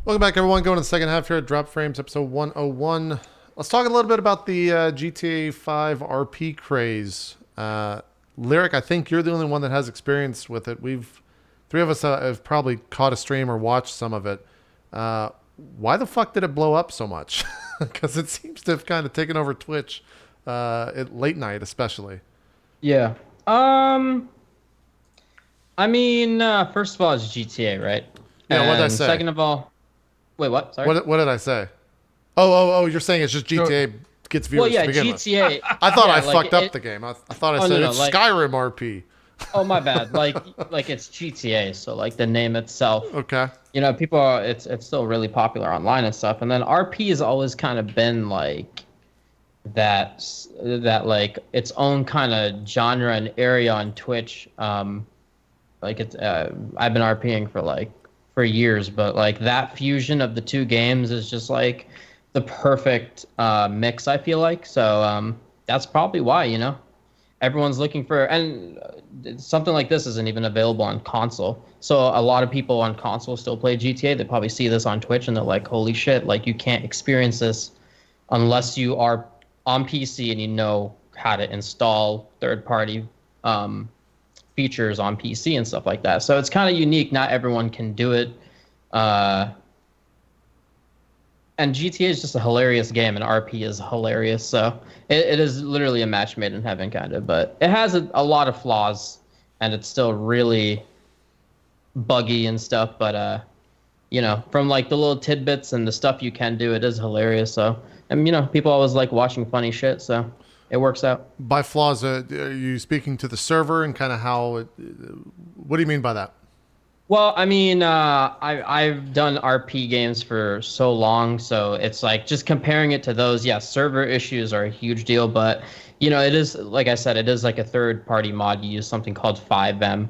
Welcome back, everyone. Going to the second half here at Drop Frames, episode 101. Let's talk a little bit about the GTA 5 RP craze. Lirik, I think you're the only one that has experience with it. Three of us have probably caught a stream or watched some of it. Why the fuck did it blow up so much? Because it seems to have kind of taken over Twitch at late night, especially. Yeah. First of all, it's GTA, right? Yeah, what did I And say? second of all, wait, what? Sorry. What did I say? Oh, you're saying it's just GTA gets viewers Well, yeah, to begin GTA. with. I thought yeah, I like fucked up it, the game. I thought I oh said no, no, it's like Skyrim RP. oh my bad. Like it's GTA, so like the name itself. Okay. People are it's still really popular online and stuff. And then RP has always kind of been like that like its own kind of genre and area on Twitch. Like it's I've been RPing for years, but like that fusion of the two games is just like the perfect mix, I feel like. So that's probably why, everyone's looking for, and something like this isn't even available on console. So a lot of people on console still play GTA. They probably see this on Twitch and they're like, holy shit, like you can't experience this unless you are on PC and you know how to install third-party features on PC and stuff like that. So it's kind of unique. Not everyone can do it. And GTA is just a hilarious game, and RP is hilarious. So it is literally a match made in heaven, kind of. But it has a lot of flaws, and it's still really buggy and stuff. But from like the little tidbits and the stuff you can do, it is hilarious. So and people always like watching funny shit. So it works out. By flaws, are you speaking to the server and kind of how it, what do you mean by that? Well, I've done RP games for so long, so it's like just comparing it to those. Yeah, server issues are a huge deal, but it is, like I said, it is like a third-party mod. You use something called 5M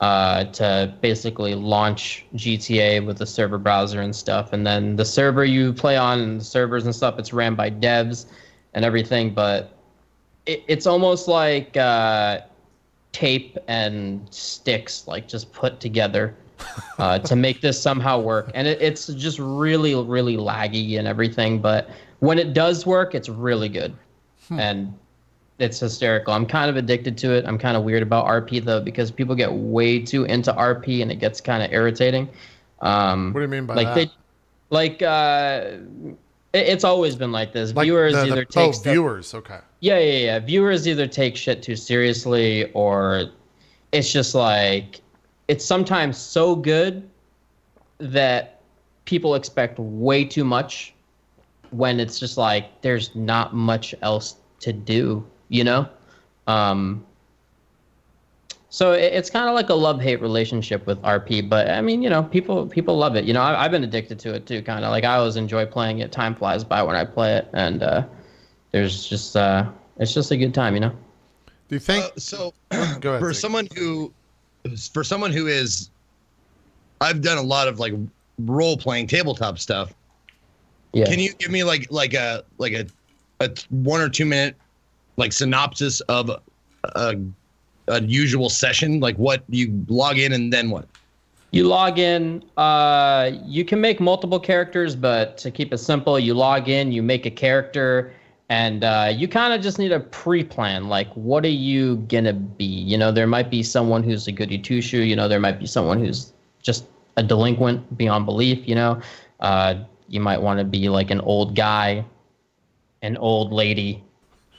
to basically launch GTA with the server browser and stuff, and then the server you play on and the servers and stuff, it's ran by devs and everything, but it's almost like tape and sticks, like just put together to make this somehow work. And it's just really, really laggy and everything. But when it does work, it's really good. And it's hysterical. I'm kind of addicted to it. I'm kind of weird about RP, though, because people get way too into RP and it gets kind of irritating. What do you mean by that? It's always been like this. Like Viewers either take stuff, viewers, okay. Yeah. Viewers either take shit too seriously, or it's just like it's sometimes so good that people expect way too much when it's just like there's not much else to do. So it's kind of like a love-hate relationship with RP, but I mean, people love it. I've been addicted to it too, kind of like I always enjoy playing it. Time flies by when I play it, and there's just it's just a good time. Do you think? Go ahead. For someone who is, I've done a lot of like role-playing tabletop stuff. Yeah. Can you give me like a 1 or 2 minute like synopsis of a usual session? Like what you log in and then what? You log in, you can make multiple characters, but to keep it simple, you log in, you make a character, and you kind of just need a pre-plan. Like, what are you gonna be? There might be someone who's a goody two-shoe. There might be someone who's just a delinquent beyond belief. You might want to be like an old guy, an old lady.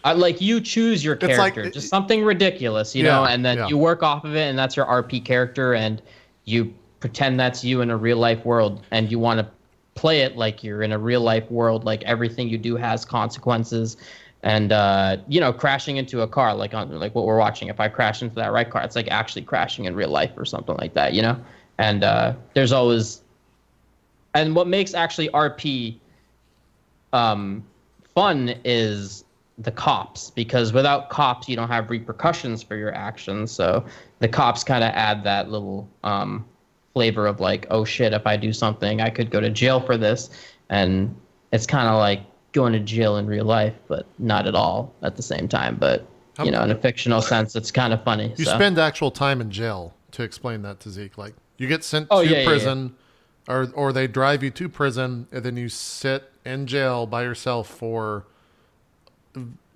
Like you choose your character, like, just something ridiculous, and then you work off of it, and that's your RP character, and you pretend that's you in a real life world, and you want to play it like you're in a real life world, like everything you do has consequences, and crashing into a car, like what we're watching. If I crash into that right car, it's like actually crashing in real life or something like that, And there's always, and what makes actually RP fun is the cops, because without cops you don't have repercussions for your actions. So the cops kind of add that little flavor of like, oh shit, if I do something I could go to jail for this, and it's kind of like going to jail in real life, but not at all at the same time. But in a fictional sense, it's kind of funny. You spend actual time in jail to explain that to Zeke. Like you get sent to prison or they drive you to prison, and then you sit in jail by yourself for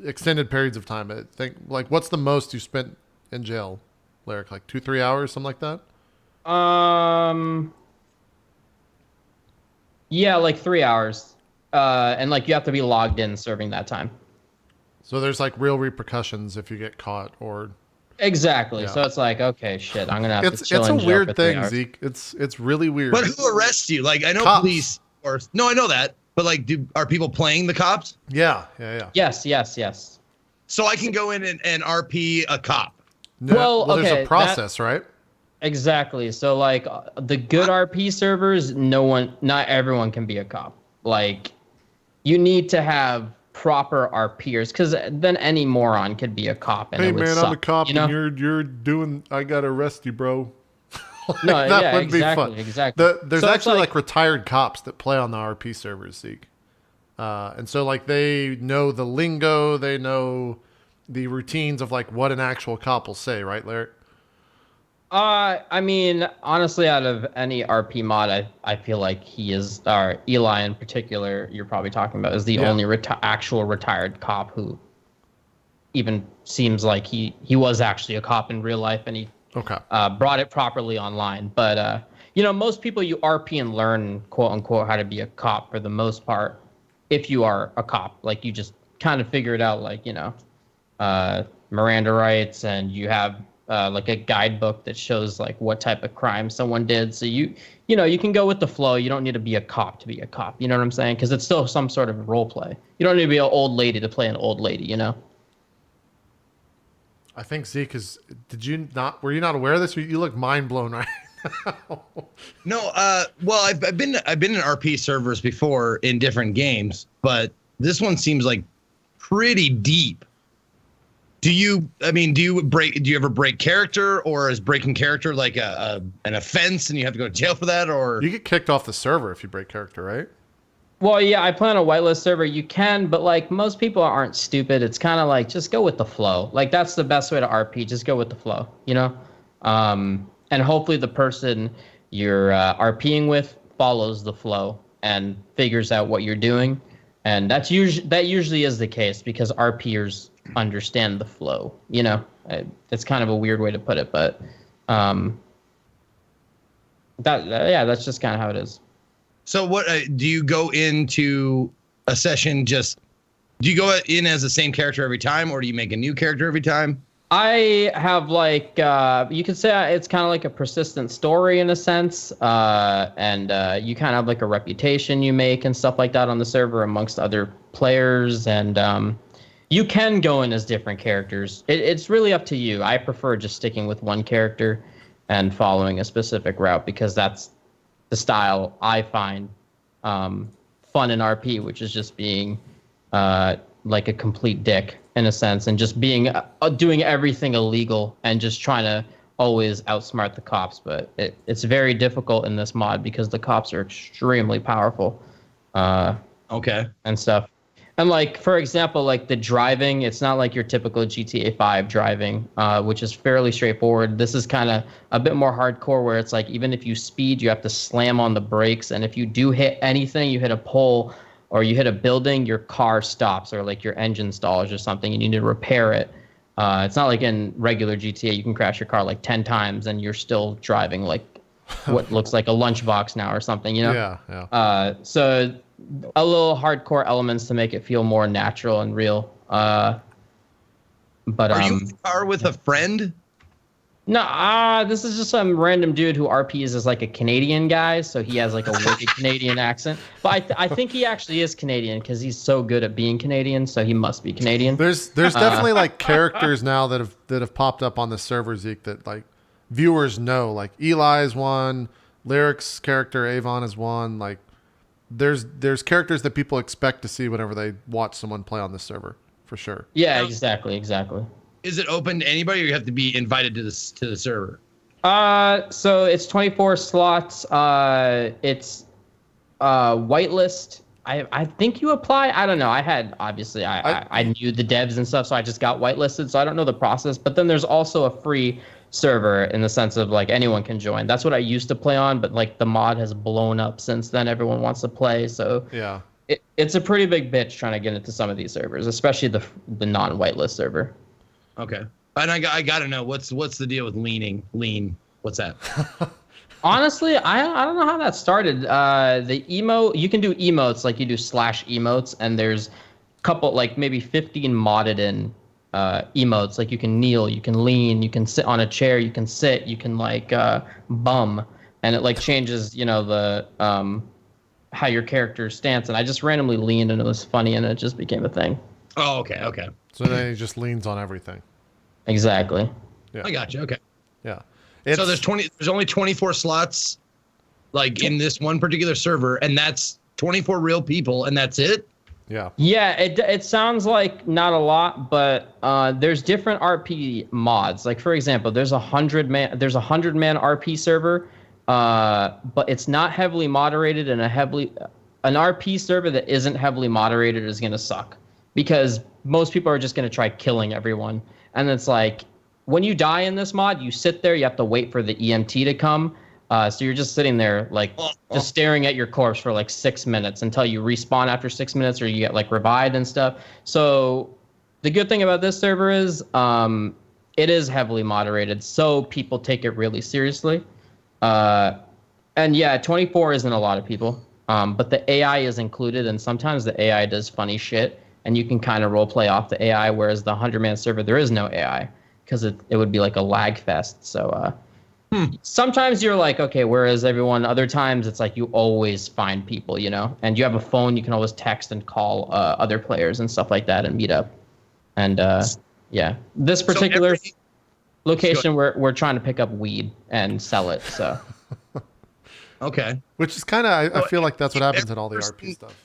extended periods of time. I think, like, what's the most you spent in jail, Lyrik? Like 2-3 hours, something like that. Yeah, like 3 hours. And like you have to be logged in serving that time. So there's like real repercussions if you get caught, or Exactly. Yeah. So it's like, okay, shit, I'm gonna have to it's chill a in jail weird for 3 thing, hours. Zeke. It's really weird. But who arrests you? Like, I know Cops. police or no, I know that. But like, are people playing the cops? Yeah. Yes. So I can go in and RP a cop. No, Well, there's okay, a process, right? Exactly. So like the good RP servers, not everyone can be a cop. Like you need to have proper RPers, because then any moron could be a cop and Hey it would man, suck, I'm a cop, you know? and you're doing. I gotta arrest you, bro. Like, No, that yeah, would exactly, be fun. exactly. There's So it's actually like retired cops that play on the RP servers, Zeke. And so like they know the lingo, they know the routines of like what an actual cop will say, right, Larry? I mean, honestly, out of any RP mod, I feel like he is, or Eli in particular, you're probably talking about, is the Yeah. only actual retired cop who even seems like he was actually a cop in real life, and he Okay. brought it properly online. But most people, you RP and learn, quote unquote, how to be a cop for the most part. If you are a cop, like you just kind of figure it out, like Miranda rights, and you have like a guidebook that shows like what type of crime someone did. So you can go with the flow. You don't need to be a cop to be a cop. You know what I'm saying? Because it's still some sort of role play. You don't need to be an old lady to play an old lady. You know. I think Zeke is. Were you not aware of this? You look mind blown right now. No, well, I've been in RP servers before in different games, but this one seems like pretty deep. Do you ever break character, or is breaking character like an offense and you have to go to jail for that, or You get kicked off the server if you break character, right? Well, yeah, I play on a whitelist server. You can, but like most people aren't stupid. It's kind of like just go with the flow. Like that's the best way to RP. Just go with the flow, you know. And hopefully the person you're RPing with follows the flow and figures out what you're doing. And that usually is the case because RPers understand the flow. You know, it's kind of a weird way to put it, but that's just kind of how it is. so what do you go into a session? Do you go in as the same character every time, or do you make a new character every time? I have like you could say it's kind of like a persistent story in a sense, and you kind of have like a reputation you make and stuff like that on the server amongst other players, and you can go in as different characters. It's really up to you. I prefer just sticking with one character and following a specific route because that's the style I find fun in RP, which is just being like a complete dick in a sense, and just being doing everything illegal and just trying to always outsmart the cops. But it's very difficult in this mod because the cops are extremely powerful Okay. and stuff. And like, for example, like the driving, it's not like your typical GTA 5 driving, which is fairly straightforward. This is kind of a bit more hardcore where it's like, even if you speed, you have to slam on the brakes. And if you do hit anything, you hit a pole or you hit a building, your car stops, or like your engine stalls or something. You need to repair it. It's not like in regular GTA, you can crash your car like 10 times and you're still driving like what looks like a lunchbox now or something, you know? Yeah. So a little hardcore elements to make it feel more natural and real. But Are you in the car with a friend? no, this is just some random dude who RPs as like a Canadian guy, so he has like a wicked Canadian accent. But I think he actually is Canadian because he's so good at being Canadian, so he must be Canadian. There's definitely like characters now that have popped up on the server, Zeke, that like viewers know. Like Eli is one, Lyrik's character Avon is one. Like there's characters that people expect to see whenever they watch someone play on this server, for sure. Yeah, exactly. Is it open to anybody, or you have to be invited to the server? So it's 24 slots. It's whitelist. I think you apply. I don't know. I knew the devs and stuff, so I just got whitelisted. So I don't know the process. But then there's also a free server in the sense of like anyone can join. That's what I used to play on, but like the mod has blown up since then. Everyone wants to play, so Yeah. it's a pretty big bitch trying to get into some of these servers, especially the non-whitelist server. Okay. And I gotta know what's the deal with lean? What's that? Honestly, I don't know how that started. The emote, you can do emotes like you do slash emotes, and there's a couple like maybe 15 modded in emotes. Like you can kneel, you can lean, you can sit on a chair, you can sit, you can like bum, and it like changes the how your character stance. And I just randomly leaned, and it was funny, and it just became a thing. Oh, okay. So then he just leans on everything. Exactly. Yeah. I got you. Okay. Yeah. So there's only 24 slots, like in this one particular server, and that's 24 real people, and that's it. Yeah. Yeah, it sounds like not a lot, but there's different RP mods. Like for example, there's a 100-man RP server, but it's not heavily moderated, and an RP server that isn't heavily moderated is gonna suck because most people are just gonna try killing everyone, and it's like when you die in this mod, you sit there, you have to wait for the EMT to come. So you're just sitting there, like, just staring at your corpse for like 6 minutes until you respawn after 6 minutes or you get like revived and stuff. So the good thing about this server is it is heavily moderated, so people take it really seriously. And yeah, 24 isn't a lot of people, but the AI is included, and sometimes the AI does funny shit, and you can kind of role play off the AI, whereas the 100-man server, there is no AI because it would be like a lag fest. So sometimes you're like, okay, whereas everyone, other times it's like you always find people, and you have a phone, you can always text and call other players and stuff like that and meet up. And yeah, this particular location, we're trying to pick up weed and sell it. So okay, which is kind of, I feel like that's what happens in all the RP stuff.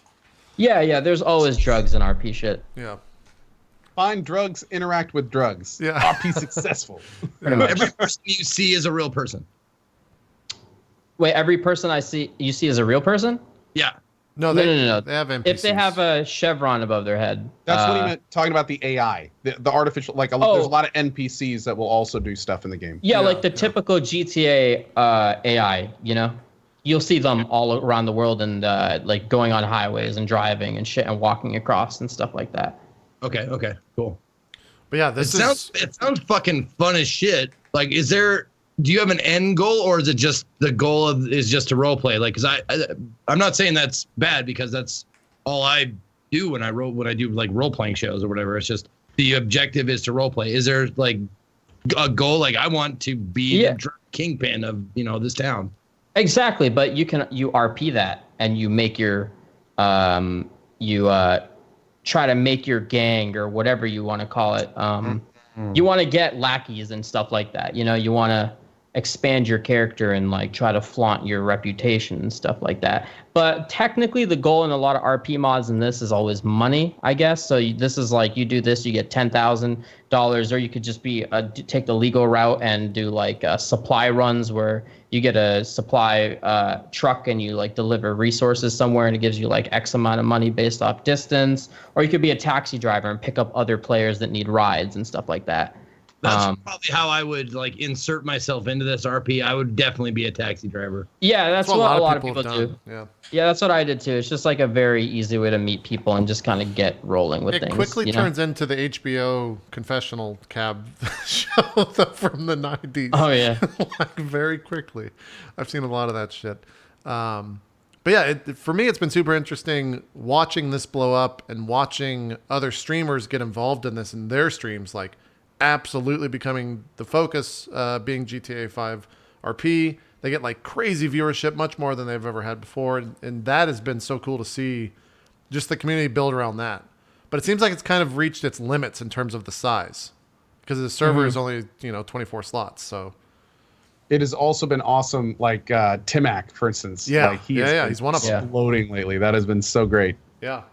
Yeah, there's always drugs in RP shit. Yeah. Find drugs, interact with drugs. Yeah. RP successful. every person you see is a real person. Wait, every person you see is a real person? Yeah. No. No. They have NPCs. If they have a chevron above their head. That's what he meant, talking about the AI. The artificial, like, there's a lot of NPCs that will also do stuff in the game. Yeah, like the typical GTA AI, You'll see them all around the world and like going on highways and driving and shit and walking across and stuff like that. Okay, cool. But yeah, it sounds fucking fun as shit. Like, do you have an end goal, or is it just the goal is just to role play? Like, because I'm not saying that's bad, because that's all I do when I do like role playing shows or whatever. It's just the objective is to role play. Is there like a goal? Like, I want to be the kingpin of this town. Exactly, but you RP that and you make your try to make your gang or whatever you want to call it. You want to get lackeys and stuff like that. You want to expand your character and like try to flaunt your reputation and stuff like that. But technically the goal in a lot of RP mods in this is always money, I guess. So this is like, you do this, you get $10,000, or you could just take the legal route and do like supply runs where you get a supply truck and you like deliver resources somewhere and it gives you like X amount of money based off distance. Or you could be a taxi driver and pick up other players that need rides and stuff like that. That's probably how I would like insert myself into this RP. I would definitely be a taxi driver. Yeah, that's what a lot of people do. Yeah, that's what I did too. It's just like a very easy way to meet people and just kind of get rolling with things. It quickly turns into the HBO confessional cab show from the 90s. Oh yeah. Like very quickly. I've seen a lot of that shit. But yeah, for me, it's been super interesting watching this blow up and watching other streamers get involved in this in their streams, like absolutely becoming the focus, being GTA 5 RP. They get like crazy viewership, much more than they've ever had before. And that has been so cool to see, just the community build around that. But it seems like it's kind of reached its limits in terms of the size, because the server is only 24 slots. So it has also been awesome, like Timac, for instance. Yeah, like, he's one of them. Exploding lately. That has been so great. Yeah.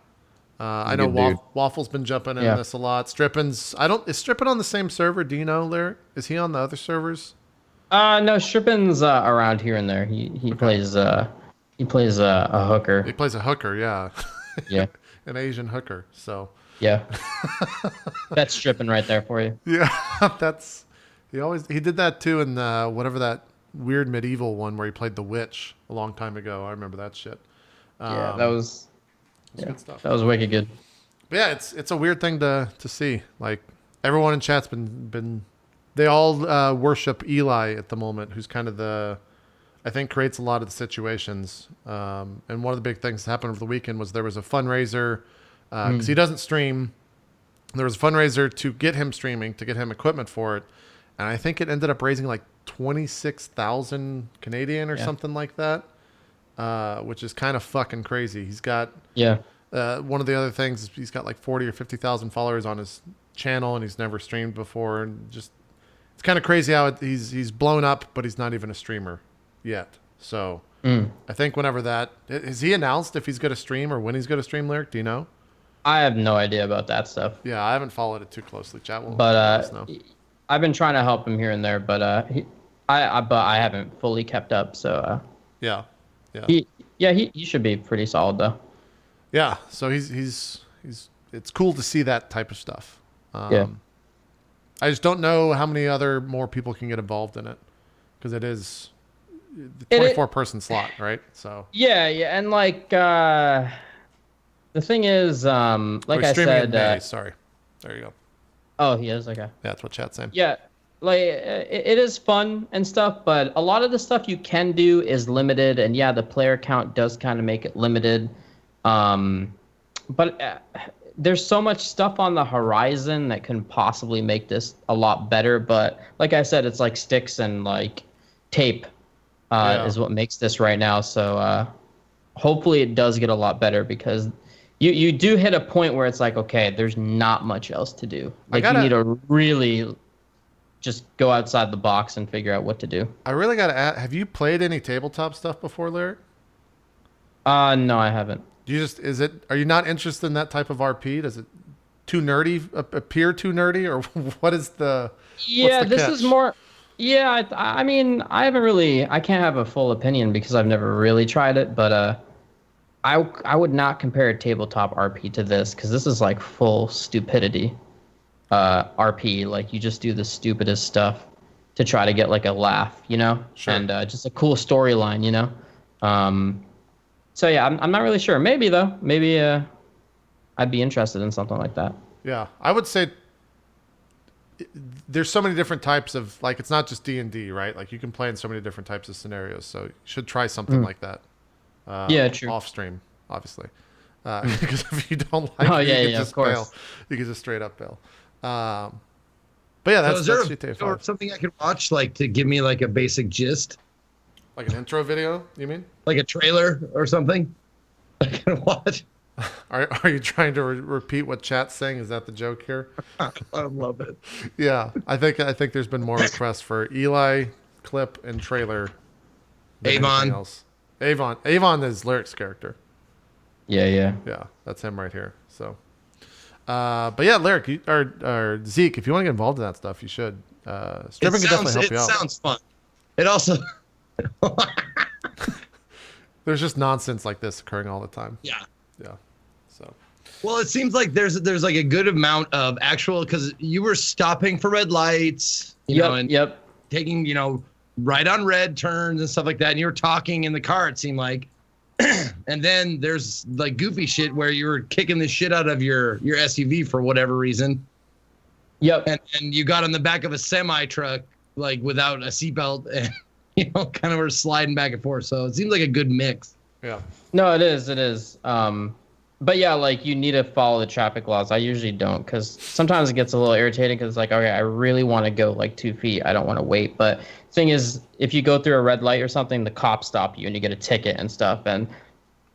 I know Waffle's been jumping in this a lot. Strippin's, is Strippin on the same server? Do you know, Lirik? Is he on the other servers? No, Strippin's around here and there. He plays a hooker. He plays a hooker, yeah. Yeah. An Asian hooker. So yeah. That's Strippin right there for you. yeah, that's He did that too in whatever that weird medieval one where he played the witch a long time ago. I remember that shit. Yeah, that was good stuff. That was wicked good. But yeah, it's a weird thing to see. Like everyone in chat's been they all worship Eli at the moment, who's kind of I think creates a lot of the situations. And one of the big things that happened over the weekend was there was a fundraiser because he doesn't stream. There was a fundraiser to get him streaming, to get him equipment for it. And I think it ended up raising like 26,000 Canadian or something like that, which is kind of fucking crazy. He's got one of the other things, he's got like 40 or 50,000 followers on his channel, and he's never streamed before. And just, it's kind of crazy how he's blown up, but he's not even a streamer yet. So I think whenever has he announced if he's going to stream or when he's going to stream, Lyrik? Do you know? I have no idea about that stuff. Yeah, I haven't followed it too closely. Chat will but let us know. I've been trying to help him here and there, but I haven't fully kept up. So he should be pretty solid though. Yeah, so he's it's cool to see that type of stuff. Yeah. I just don't know how many more people can get involved in it because it is the 24-person slot, right? So yeah, and like the thing is, like I said, May, sorry, there you go. Oh, he is? Okay. Yeah, that's what chat's saying. Yeah, like it is fun and stuff, but a lot of the stuff you can do is limited, and yeah, the player count does kind of make it limited. But there's so much stuff on the horizon that can possibly make this a lot better. But like I said, it's like sticks and like tape is what makes this right now. So hopefully it does get a lot better because you do hit a point where it's like, okay, there's not much else to do. Like you need to really just go outside the box and figure out what to do. I really got to ask, have you played any tabletop stuff before, Lyrik? No, I haven't. Are you not interested in that type of RP? Does it appear too nerdy, or what is the this catch? is more. Yeah, I mean, I can't have a full opinion because I've never really tried it, but I would not compare a tabletop RP to this because this is like full stupidity RP. Like you just do the stupidest stuff to try to get like a laugh, you know, and just a cool storyline, you know. So yeah, I'm not really sure. Maybe though, I'd be interested in something like that. Yeah, I would say there's so many different types of, like, it's not just D&D, right? Like you can play in so many different types of scenarios. So you should try something like that. Yeah, true. Off stream, obviously, because if you don't like it, you can just bail. You can just straight up bail. But yeah, that's GTA 5. Or something I could watch, like to give me like a basic gist, like an intro video. You mean like a trailer or something? I can watch. Are you trying to repeat what chat's saying? Is that the joke here? I love it. Yeah, I think there's been more requests for Eli clip and trailer. Avon. Else. Avon is Lyrik's character. Yeah, that's him right here. So, but yeah, Lyrik or Zeke, if you want to get involved in that stuff, you should. Stripping can definitely help you out. It sounds fun. It also. There's just nonsense like this occurring all the time. Yeah. So. Well, it seems like there's like a good amount of actual, because you were stopping for red lights, you know, and taking, you know, right on red turns and stuff like that, and you were talking in the car, it seemed like. And then there's like goofy shit where you were kicking the shit out of your SUV for whatever reason. Yep. And you got on the back of a semi truck like without a seatbelt, and you know, kind of were sliding back and forth. So it seems like a good mix. Yeah. No, it is. But yeah, like you need to follow the traffic laws. I usually don't, because sometimes it gets a little irritating because it's like, okay, I really want to go like 2 feet. I don't want to wait. But thing is, if you go through a red light or something, the cops stop you and you get a ticket and stuff. And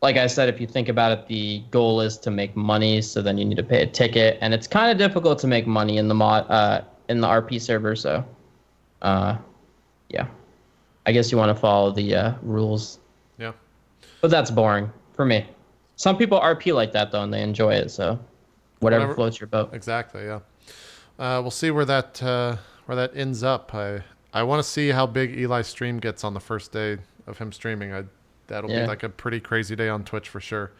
like I said, if you think about it, the goal is to make money. So then you need to pay a ticket, and it's kind of difficult to make money in the RP server. So, yeah, I guess you want to follow the rules. Yeah. But that's boring for me. Some people RP like that though, and they enjoy it. So, whatever floats your boat. Exactly. Yeah. We'll see where that ends up. I want to see how big Eli's stream gets on the first day of him streaming. That'll be like a pretty crazy day on Twitch for sure.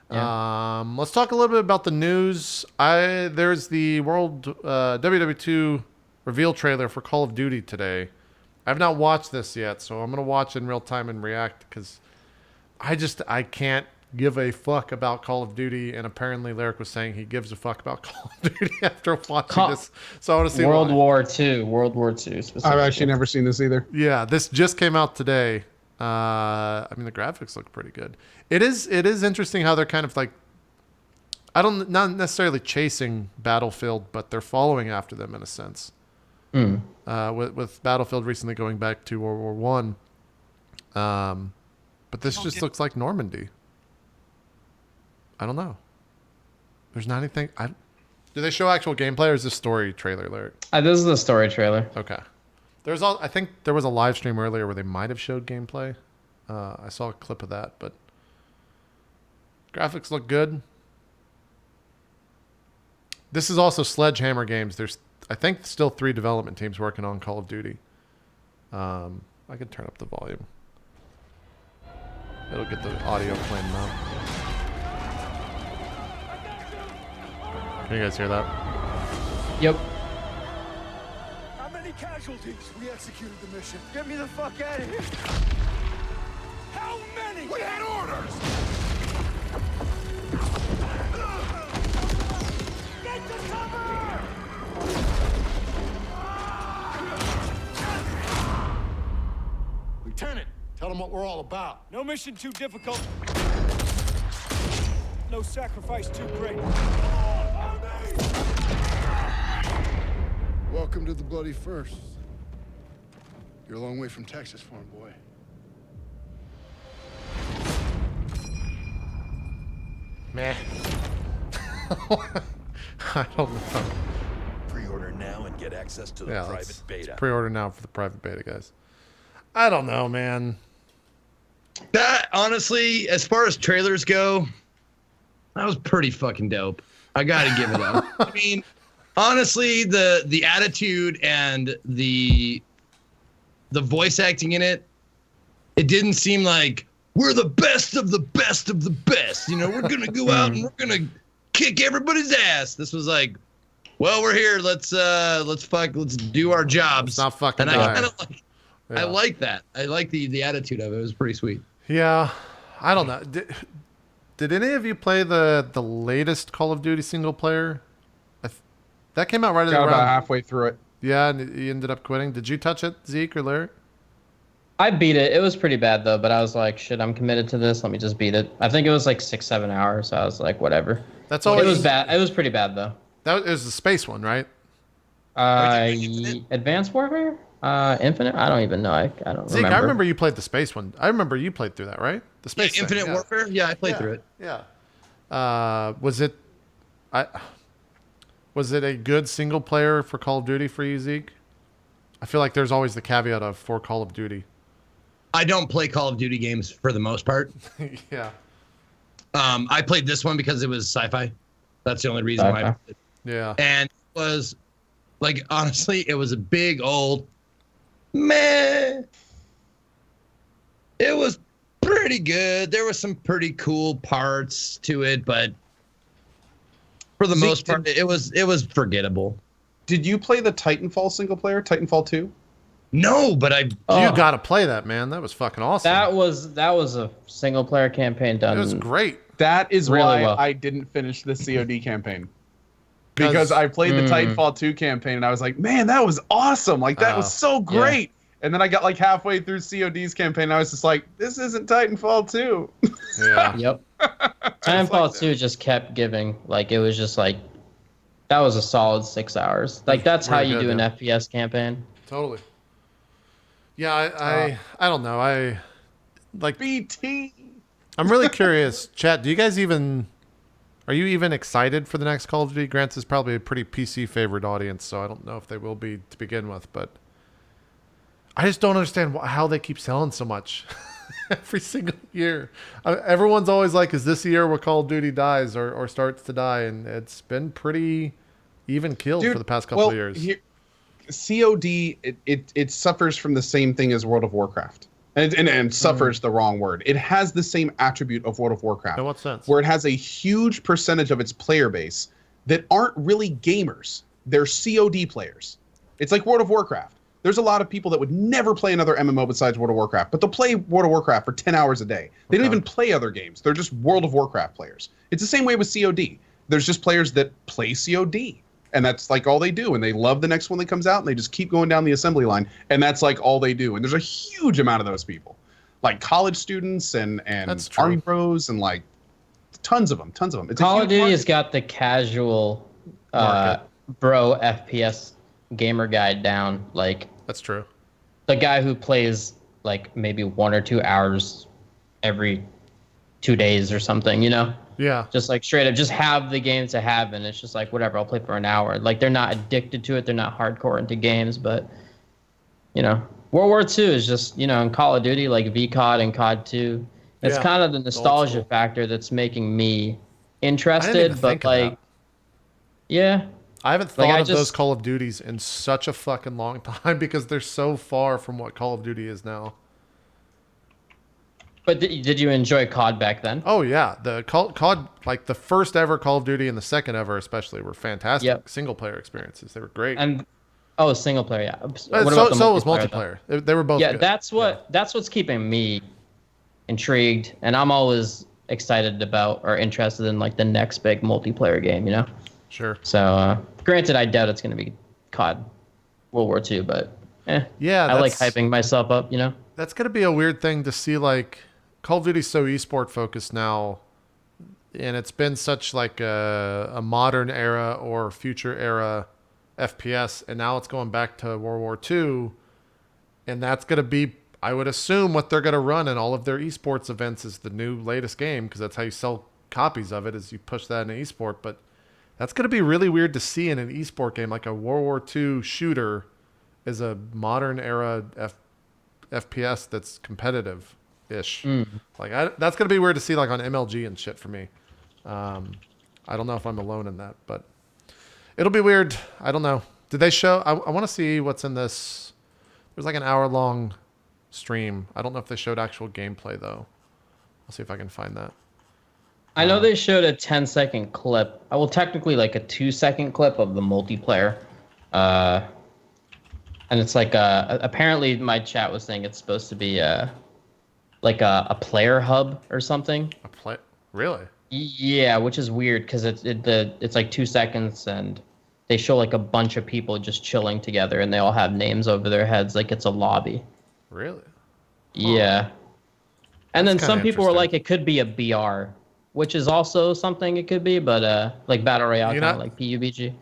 Yeah. Let's talk a little bit about the news. There's the World WW2 reveal trailer for Call of Duty today. I've not watched this yet, so I'm going to watch in real time and react because I can't give a fuck about Call of Duty, and apparently Lirik was saying he gives a fuck about Call of Duty after watching this. So I want to see World War II specifically. I've actually never seen this either. Yeah, this just came out today. I mean, the graphics look pretty good. It is interesting how they're kind of like, not necessarily chasing Battlefield, but they're following after them in a sense. With Battlefield recently going back to World War One. But this just looks like Normandy. I don't know. There's not anything. Do they show actual gameplay, or is this story trailer, Larry? This is the story trailer. Okay. I think there was a live stream earlier where they might have showed gameplay. I saw a clip of that, but graphics look good. This is also Sledgehammer Games. There's, I think, still 3 development teams working on Call of Duty. I can turn up the volume. It'll get the audio playing now. Can you guys hear that? Yep. How many casualties? We executed the mission. Get me the fuck out of here. How many? We had orders. Get to cover! Lieutenant, tell them what we're all about. No mission too difficult. No sacrifice too great. Welcome to the Bloody First. You're a long way from Texas, farm boy. Meh. I don't know. Pre-order now and get access to the private beta. Let's pre-order now for the private beta, guys. I don't know, man. That, honestly, as far as trailers go, that was pretty fucking dope. I gotta give it up. I mean, honestly, the attitude and the voice acting in it, it didn't seem like we're the best of the best of the best. You know, we're gonna go out and we're gonna kick everybody's ass. This was like, well, we're here. Let's do our jobs. It's not fucking. And I kind of like, I like that. I like the attitude of it. It was pretty sweet. Yeah, I don't know. Did any of you play the latest Call of Duty single player? That came out right Got around about halfway through it. Yeah, and you ended up quitting. Did you touch it, Zeke or Larry? I beat it. It was pretty bad though, but I was like, shit, I'm committed to this. Let me just beat it. I think it was like 6-7 hours. So I was like, whatever. That's always. It was bad. It was pretty bad though. That was the space one, right? Advanced Warfare? Infinite? I don't even know. I don't Zeke, remember. I remember you played the space one. I remember you played through that, right? The space thing, Infinite Warfare? Yeah, I played through it. Yeah. Was it a good single player for Call of Duty for you, Zeke? I feel like there's always the caveat of for Call of Duty. I don't play Call of Duty games for the most part. Yeah. I played this one because it was sci-fi. That's the only reason why I played it. Yeah. And it was, like, honestly, it was a big old meh. It was pretty good. There was some pretty cool parts to it, but for the most part, it was forgettable. Did you play the Titanfall single player, Titanfall 2? No, but You got to play that, man. That was fucking awesome. That was a single player campaign done. It was great. That is Really why well. I didn't finish the COD campaign. Because I played the Titanfall 2 campaign and I was like, man, that was awesome. Like, that was so great. And then I got like halfway through COD's campaign and I was just like, this isn't Titanfall 2. Yeah. Yep. Titanfall 2 just kept giving. Like, it was just like, that was a solid 6 hours. Like, that's how you do an FPS campaign. Totally. Yeah, I don't know. I like BT. I'm really curious. Chat, do you guys are you even excited for the next Call of Duty? Grant's is probably a pretty PC favored audience, so I don't know if they will be to begin with, but I just don't understand how they keep selling so much every single year. Everyone's always like, is this the year where Call of Duty dies or starts to die? And it's been pretty even killed for the past couple of years. COD, it suffers from the same thing as World of Warcraft. And suffers the wrong word. It has the same attribute of World of Warcraft. In what sense? Where it has a huge percentage of its player base that aren't really gamers. They're COD players. It's like World of Warcraft. There's a lot of people that would never play another MMO besides World of Warcraft, but they'll play World of Warcraft for 10 hours a day. They don't even play other games. They're just World of Warcraft players. It's the same way with COD. There's just players that play COD, and that's like all they do, and they love the next one that comes out, and they just keep going down the assembly line, and that's like all they do. And there's a huge amount of those people, like college students and army bros, and like tons of them. It's Call of Duty has got the casual bro FPS gamer guy down. Like, that's true. The guy who plays like maybe 1 or 2 hours every 2 days or something, you know? Yeah. Just like straight up, just have the game to have, and it's just like, whatever, I'll play for an hour. Like, they're not addicted to it. They're not hardcore into games, but, you know, World War II is just, you know, in Call of Duty, like VCOD and COD 2. It's kind of the nostalgia factor that's making me interested, but like, yeah. I haven't thought of those Call of Duties in such a fucking long time because they're so far from what Call of Duty is now. But did you enjoy COD back then? Oh yeah, the COD, like the first ever Call of Duty and the second ever especially, were fantastic single player experiences. They were great. And single player, yeah. So was multiplayer. They were both. Yeah, good. that's what's keeping me intrigued, and I'm always excited about or interested in like the next big multiplayer game, you know? Sure. So, granted, I doubt it's going to be COD World War II, but yeah, I like hyping myself up, you know? That's going to be a weird thing to see. Like, Call of Duty's so esport focused now, and it's been such like a modern era or future era FPS, and now it's going back to World War II, and that's going to be, I would assume, what they're going to run in all of their esports events is the new latest game, because that's how you sell copies of it, is you push that in an esport. But that's going to be really weird to see in an esport game, like a World War II shooter is a modern era FPS that's competitive-ish. Like that's going to be weird to see like on MLG and shit for me. I don't know if I'm alone in that, but it'll be weird. I don't know. Did they show? I want to see what's in this. There's like an hour-long stream. I don't know if they showed actual gameplay though. I'll see if I can find that. I know they showed a 10-second clip. Well, technically like a 2-second clip of the multiplayer. And it's like apparently my chat was saying it's supposed to be like a player hub or something. Really? Yeah, which is weird because it's like 2 seconds and they show like a bunch of people just chilling together and they all have names over their heads like it's a lobby. Really? Yeah. And then some people were like it could be a BR, which is also something it could be, but like Battle Royale, kind of like PUBG.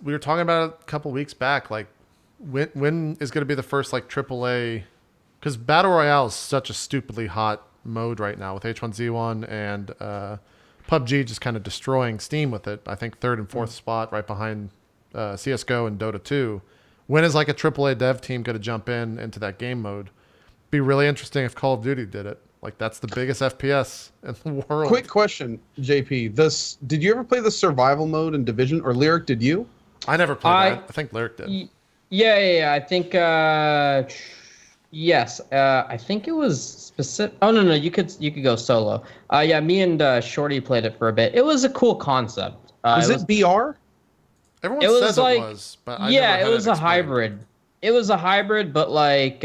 We were talking about it a couple weeks back, like when is going to be the first like AAA, because Battle Royale is such a stupidly hot mode right now with H1Z1 and PUBG just kind of destroying Steam with it. I think 3rd and 4th spot right behind CSGO and Dota 2. When is like a AAA dev team going to jump into that game mode? Be really interesting if Call of Duty did it. Like that's the biggest FPS in the world. Quick question, JP. Did you ever play the survival mode in Division, or Lirik? Did you? I never played that. I think Lirik did. Yeah. I think yes. I think it was specific. Oh no, you could go solo. Yeah, me and Shorty played it for a bit. It was a cool concept. Was it BR? Everyone says it was, but I never had it was a hybrid. It was a hybrid, but like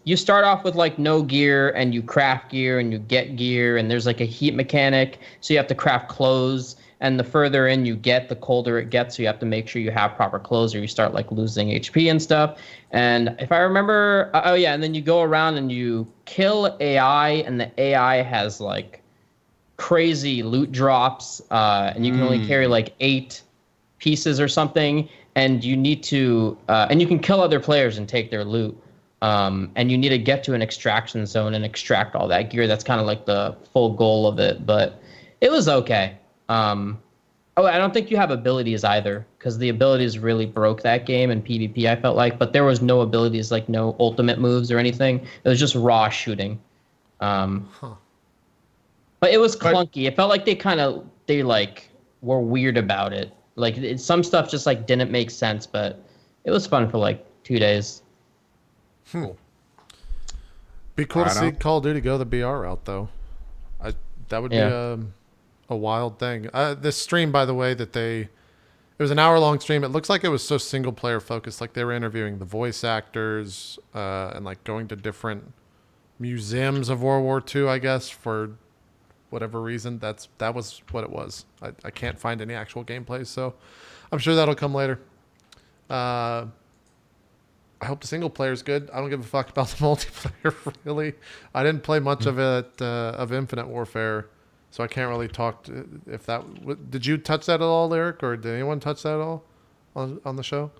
you start off with like no gear and you craft gear and you get gear and there's like a heat mechanic, so you have to craft clothes, and the further in you get, the colder it gets, so you have to make sure you have proper clothes or you start like losing HP and stuff. And if I remember, and then you go around and you kill AI, and the AI has like crazy loot drops, and you can only carry like 8 pieces or something, and you need to and you can kill other players and take their loot. And you need to get to an extraction zone and extract all that gear. That's kind of like the full goal of it, but it was okay. I don't think you have abilities either, because the abilities really broke that game in PvP, I felt like, but there was no abilities, like no ultimate moves or anything. It was just raw shooting. But it was clunky. It felt like they were weird about it. Like some stuff just like didn't make sense, but it was fun for like 2 days. Be cool to see Call of Duty go the BR route, though. That would be a wild thing. This stream, by the way, that they It was an hour-long stream. It looks like it was so single-player focused. Like they were interviewing the voice actors and like going to different museums of World War II, I guess, for whatever reason. That was what it was. I can't find any actual gameplay, so I'm sure that'll come later. I hope the single player is good. I don't give a fuck about the multiplayer, really. I didn't play much of it, of Infinite Warfare, so I can't really talk to if that... Did you touch that at all, Lirik, or did anyone touch that at all on the show?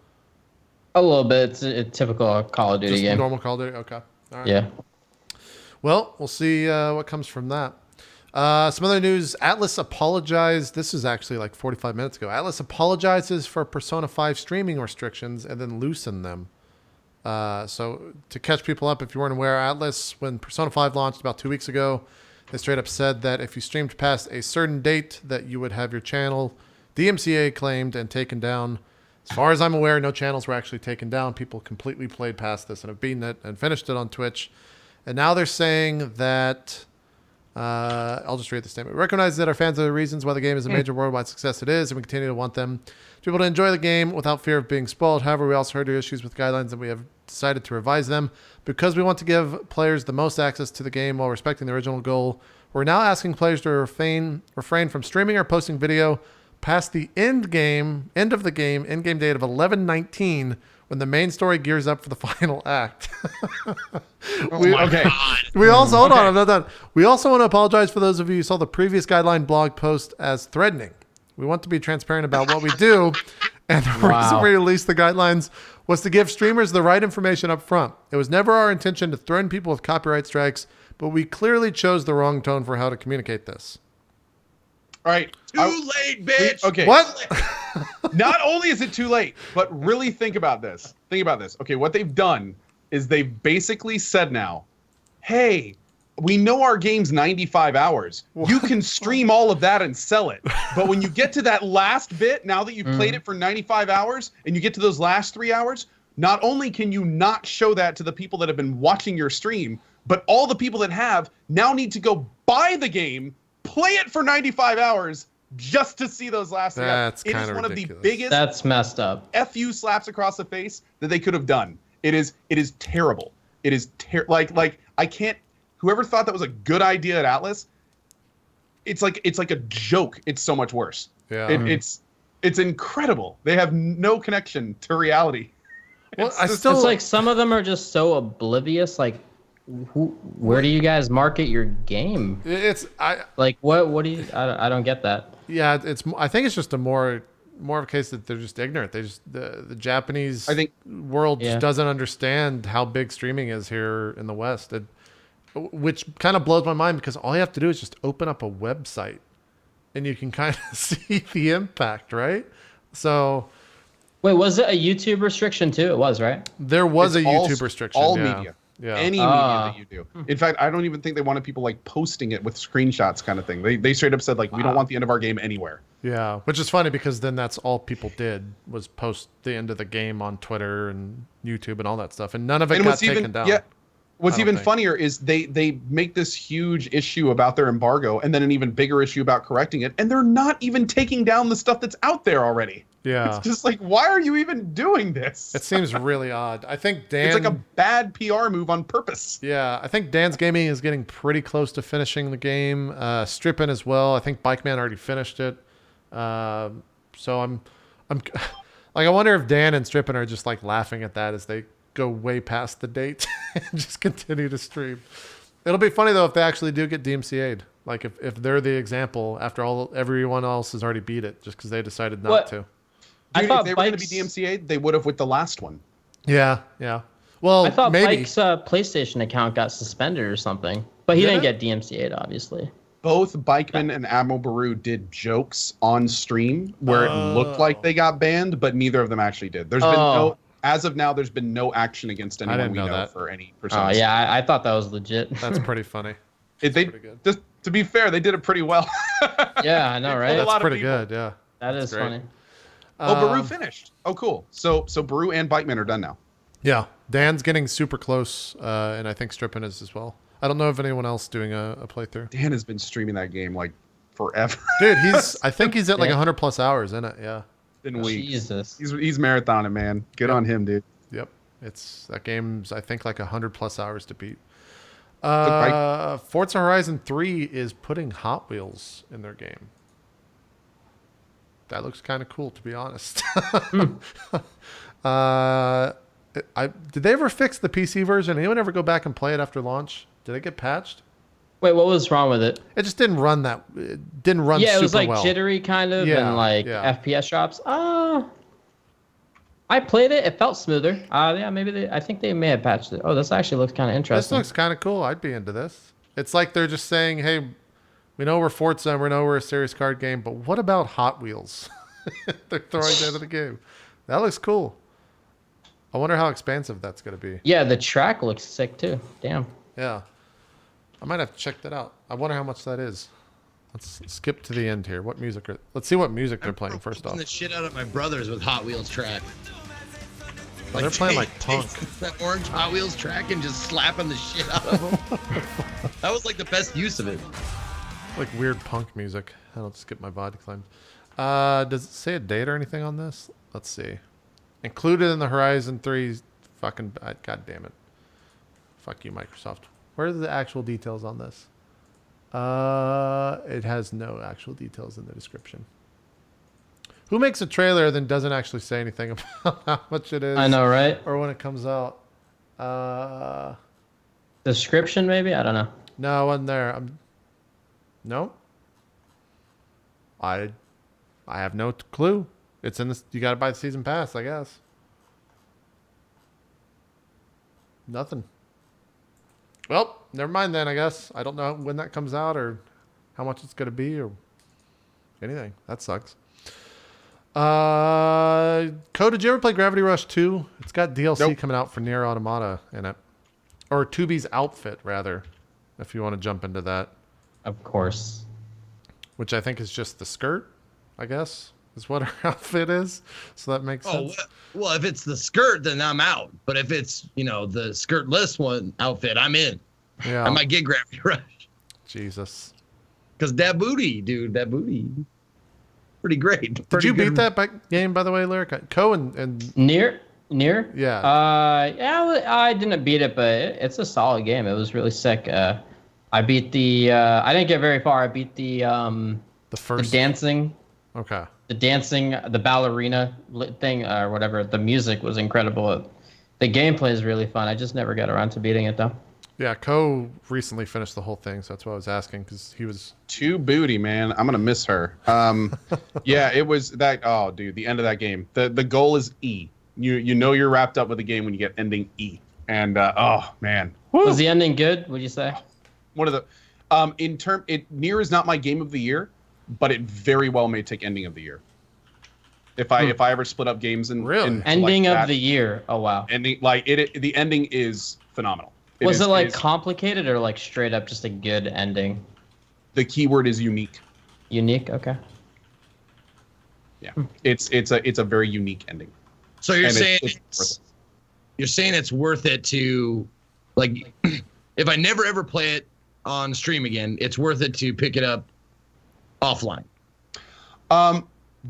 A little bit. It's a typical Call of Duty Just game. normal Call of Duty? Okay. All right. Yeah. Well, we'll see what comes from that. Some other news. Atlas apologized. This is actually like 45 minutes ago. Atlas apologizes for Persona 5 streaming restrictions and then loosened them. So to catch people up, if you weren't aware, Atlas, when Persona 5 launched about 2 weeks ago, they straight up said that if you streamed past a certain date that you would have your channel DMCA claimed and taken down. As far as I'm aware, no channels were actually taken down. People completely played past this and have beaten it and finished it on Twitch. And now they're saying that... I'll just read the statement. We recognize that our fans are the reasons why the game is a major worldwide success it is, and we continue to want them to be able to enjoy the game without fear of being spoiled. However, we also heard your issues with guidelines, and we have decided to revise them. Because we want to give players the most access to the game while respecting the original goal, we're now asking players to refrain from streaming or posting video past the end of the game, in-game date of 11/19, when the main story gears up for the final act. We also hold on. I'm not done. We also want to apologize for those of you who saw the previous guideline blog post as threatening. We want to be transparent about what we do, and the reason we released the guidelines was to give streamers the right information up front. It was never our intention to threaten people with copyright strikes, but we clearly chose the wrong tone for how to communicate this. All right. Too late, bitch. Okay. What? Not only is it too late, but really think about this. Think about this. Okay, what they've done is they've basically said now, hey, we know our game's 95 hours. You can stream all of that and sell it. But when you get to that last bit, now that you've played it for 95 hours, and you get to those last 3 hours, not only can you not show that to the people that have been watching your stream, but all the people that have now need to go buy the game, play it for 95 hours, just to see those last 3 hours. It is one of the biggest That's messed up. FU slaps across the face that they could have done. It is terrible. It is like I can't. Whoever thought that was a good idea at Atlas, it's like a joke. It's so much worse. Yeah. It's incredible. They have no connection to reality. Well, It's like some of them are just so oblivious. Like, where do you guys market your game? What do you? I don't get that. Yeah, I think it's just a more of a case that they're just ignorant. They just the Japanese world just doesn't understand how big streaming is here in the West. Which kind of blows my mind, because all you have to do is just open up a website and you can kind of see the impact, right? So Wait, was it a YouTube restriction too? It was, right? There was a YouTube restriction. All media. Yeah. Any media that you do. In fact, I don't even think they wanted people like posting it with screenshots kind of thing. They straight up said like, we don't want the end of our game anywhere. Yeah, which is funny because then that's all people did was post the end of the game on Twitter and YouTube and all that stuff, and none of it got taken down. Yeah. What's even funnier is they make this huge issue about their embargo and then an even bigger issue about correcting it, and they're not even taking down the stuff that's out there already. Yeah. It's just like, why are you even doing this? It seems really odd. I think Dan... It's like a bad PR move on purpose. Yeah, I think Dan's Gaming is getting pretty close to finishing the game. Strippin as well. I think Bikeman already finished it. So I'm like, I wonder if Dan and Strippin are just like laughing at that as they go way past the date and just continue to stream. It'll be funny though if they actually do get DMCA'd. Like if they're the example after everyone else has already beat it just because they decided not to. I Dude, thought if they were going to be DMCA'd, they would have with the last one. Yeah, yeah. Well, I thought maybe. Mike's PlayStation account got suspended or something, but he didn't get DMCA'd, obviously. Both Bikeman and Admiral Baru did jokes on stream where it looked like they got banned, but neither of them actually did. There's been as of now, there's been no action against anyone we know for any personas. Oh yeah, I thought that was legit. That's pretty funny. Pretty good. Just to be fair, they did it pretty well. Yeah, I know, right? That's pretty good. Yeah, that is great. funny. Baru finished. Oh, cool. So Baru and Bikeman are done now. Yeah, Dan's getting super close, and I think Strippin is as well. I don't know if anyone else doing a playthrough. Dan has been streaming that game like forever. Dude, I think he's at like 100 plus hours in it. Yeah. In weeks. Jesus. He's marathoning, man. Good on him, dude. Yep. That game's, I think, like 100+ hours to beat. Right. Forza Horizon 3 is putting Hot Wheels in their game. That looks kind of cool, to be honest. Did they ever fix the PC version? Anyone ever go back and play it after launch? Did it get patched? Wait, what was wrong with it? It just didn't run that. It didn't run. Yeah, it was super like well. jittery kind of, Yeah, and like yeah. FPS drops. I played it. It felt smoother. Yeah, maybe I think they may have patched it. Oh, this actually looks kind of This interesting. looks kind of cool. I'd be into this. It's like they're just saying, "Hey, we know we're Forza, and we know we're a serious card game, but what about Hot Wheels?" They're throwing that into the game. That looks cool. I wonder how expansive that's going to be. Yeah, the track looks sick too. Damn. Yeah. I might have to check that out. I wonder how much that is. Let's skip to the end here. What music let's see what music they're playing first off. The shit out of my brothers with Hot Wheels track. Oh, they're playing like punk. That orange Hot Wheels track and just slapping the shit out of them. That was like the best use of it. Like weird punk music. I'll skip my VOD claims. Does it say a date or anything on this? Let's see. Included in the Horizon 3 fucking... God damn it. Fuck you, Microsoft. Where are the actual details on this? It has no actual details in the description. Who makes a trailer then doesn't actually say anything about how much it is? I know, right? Or when it comes out. Description, maybe? I don't know. No, wasn't there. No. I have no clue. It's in this. You got to buy the season pass, I guess. Nothing. Well, never mind then, I guess. I don't know when that comes out or how much it's going to be or anything. That sucks. Code, did you ever play Gravity Rush 2? It's got DLC Nope. coming out for Nier Automata in it. Or Tubi's outfit, rather, if you want to jump into that. Of course. Which I think is just the skirt, I guess, is what her outfit is. So that makes sense. Well, if it's the skirt, then I'm out. But if it's, the skirtless one outfit, I'm in. Yeah. I might get Gravity Rush. Jesus. Because that booty, dude, pretty great. Did you beat that game, by the way, Lirik? Co and Near? Yeah. Yeah, I didn't beat it, but it's a solid game. It was really sick. I beat I didn't get very far. I beat the first dancing. Okay. The ballerina thing or whatever. The music was incredible. The gameplay is really fun. I just never got around to beating it though. Yeah, Co recently finished the whole thing, so that's why I was asking because he was Too booty, man. I'm gonna miss her. Yeah, it was that. Oh, dude, the end of that game. The goal is E. You know you're wrapped up with the game when you get ending E. And oh man, woo. Was the ending good? Would you say? One of the Nier is not my game of the year, but it very well may take ending of the year. If I ever split up games and Really? Ending like of that, the year. Oh wow. ending like the ending is phenomenal. Was it is- complicated or like straight up just a good ending? the keyword is unique. Unique. Okay. Yeah, it's a very unique ending. So you're And saying it's you're saying it's worth it to, like, if I never ever play it on stream again, it's worth it to pick it up offline.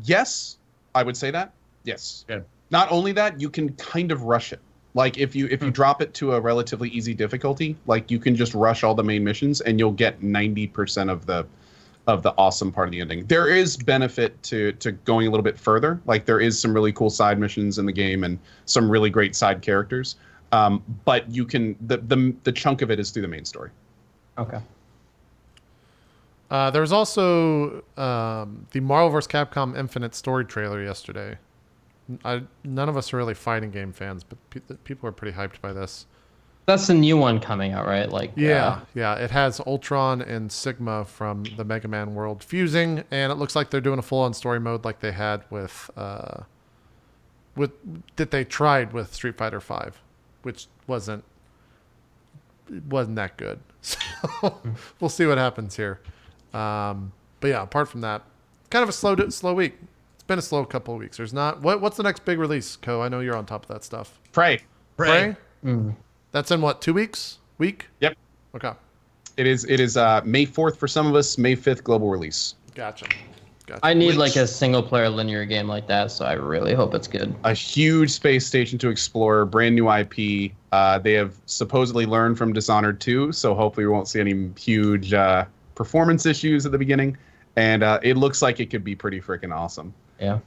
Yes, I would say that. Yes. Okay. Not only that, you can kind of rush it. Like if you drop it to a relatively easy difficulty, like you can just rush all the main missions and you'll get 90% of the awesome part of the ending. There is benefit to going a little bit further. Like there is some really cool side missions in the game and some really great side characters. But you can the chunk of it is through the main story. Okay. there was also the Marvel vs. Capcom Infinite story trailer yesterday. None of us are really fighting game fans, but people are pretty hyped by this. That's the new one coming out, right? Like Yeah. It has Ultron and Sigma from the Mega Man world fusing, and it looks like they're doing a full-on story mode like they had with that they tried with Street Fighter V, which wasn't that good. So we'll see what happens here. But yeah, apart from that, kind of a slow week. It's been a slow couple of weeks. There's not what's the next big release, Co? I know you're on top of that stuff. Prey. Prey? Mm. That's in what, 2 weeks? Week? Yep. Okay. It is May 4th for some of us, May 5th global release. Gotcha. Gotcha. I need like a single player linear game like that, so I really hope it's good. A huge space station to explore, brand new IP. They have supposedly learned from Dishonored 2, so hopefully we won't see any huge performance issues at the beginning. And it looks like it could be pretty freaking awesome. Yeah.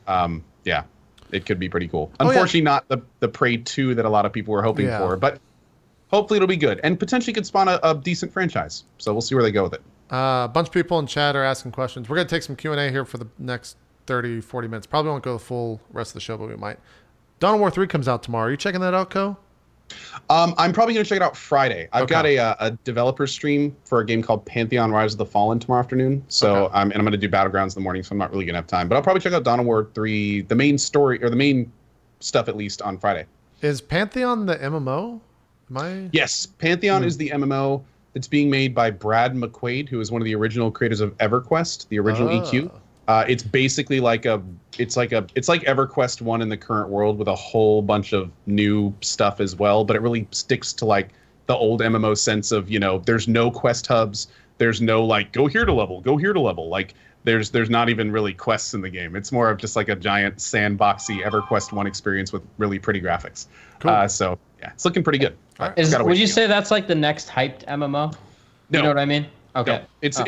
Yeah, it could be pretty cool. Unfortunately, not the Prey 2 that a lot of people were hoping for, but hopefully it'll be good and potentially could spawn a decent franchise. So we'll see where they go with it. A bunch of people in chat are asking questions. We're going to take some Q&A here for the next 30, 40 minutes. Probably won't go the full rest of the show, but we might. Dawn of War 3 comes out tomorrow. Are you checking that out, Co? I'm probably going to check it out Friday. I've got a developer stream for a game called Pantheon Rise of the Fallen tomorrow afternoon. So and I'm going to do Battlegrounds in the morning, so I'm not really going to have time. But I'll probably check out Dawn of War 3, the main story, or the main stuff at least, on Friday. Is Pantheon the MMO? Yes, Pantheon is the MMO. It's being made by Brad McQuaid, who is one of the original creators of EverQuest, the original EQ. It's basically like it's like EverQuest 1 in the current world with a whole bunch of new stuff as well, but it really sticks to like the old MMO sense of, there's no quest hubs, there's no like go here to level. Like there's not even really quests in the game. It's more of just like a giant sandboxy EverQuest 1 experience with really pretty graphics. Cool. So yeah, it's looking pretty good. Would you say that's like the next hyped MMO? No. You know what I mean? Okay. No.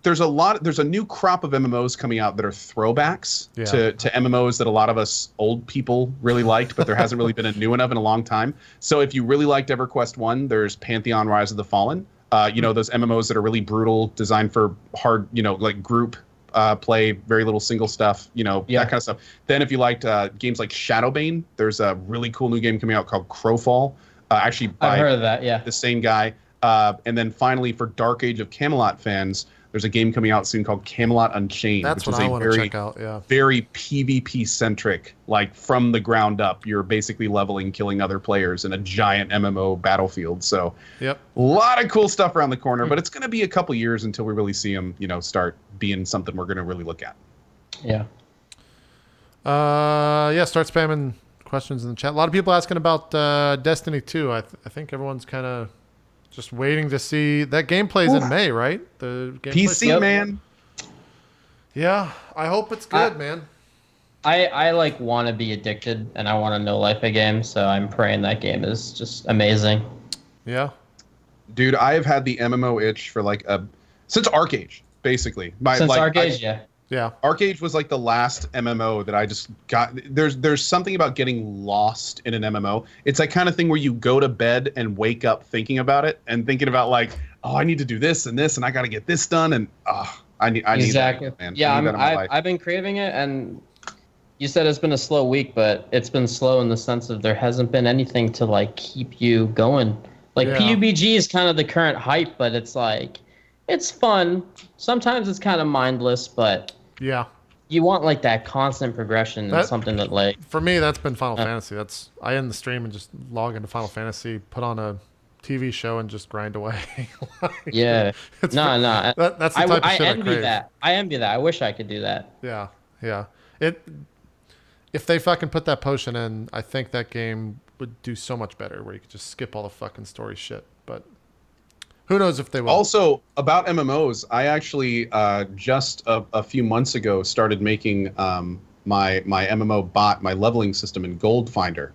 There's a new crop of MMOs coming out that are throwbacks to MMOs that a lot of us old people really liked, but there hasn't really been a new one of in a long time. So if you really liked EverQuest 1, there's Pantheon Rise of the Fallen. Those MMOs that are really brutal, designed for hard, like group play, very little single stuff, that kind of stuff. Then if you liked games like Shadowbane, there's a really cool new game coming out called Crowfall. Actually by I've heard of that, the same guy. And then finally for Dark Age of Camelot fans, there's a game coming out soon called Camelot Unchained. That's which what is I want to check out, very PvP centric, like from the ground up. You're basically leveling, killing other players in a giant MMO battlefield. So a lot of cool stuff around the corner, but it's going to be a couple years until we really see them, start being something we're going to really look at. Yeah. Start spamming questions in the chat. A lot of people asking about Destiny 2. I think everyone's kind of just waiting to see. That game plays in May, right? The game PC, man. Yeah, I hope it's good, man. I like want to be addicted, and I want to know life a game, so I'm praying that game is just amazing. Yeah. Dude, I have had the MMO itch for since ArcAge, basically. Since ArcAge, Yeah. ArcAge was like the last MMO that I just got. There's something about getting lost in an MMO. It's that kind of thing where you go to bed and wake up thinking about it and thinking about like, oh, I need to do this and this and I got to get this done and I need exactly. that, man. Yeah, I've been craving it, and you said it's been a slow week, but it's been slow in the sense of there hasn't been anything to like keep you going. Like PUBG is kind of the current hype, but it's like it's fun. Sometimes it's kind of mindless, but yeah, you want like that constant progression and something that like. For me, that's been Final Fantasy. I end the stream and just log into Final Fantasy, put on a TV show, and just grind away. No. That's the type of shit I envy that. I envy that. I wish I could do that. Yeah. If they fucking put that potion in, I think that game would do so much better, where you could just skip all the fucking story shit. But who knows if they will. Also, about MMOs, I actually just a few months ago started making my MMO bot, my leveling system in Gold Finder,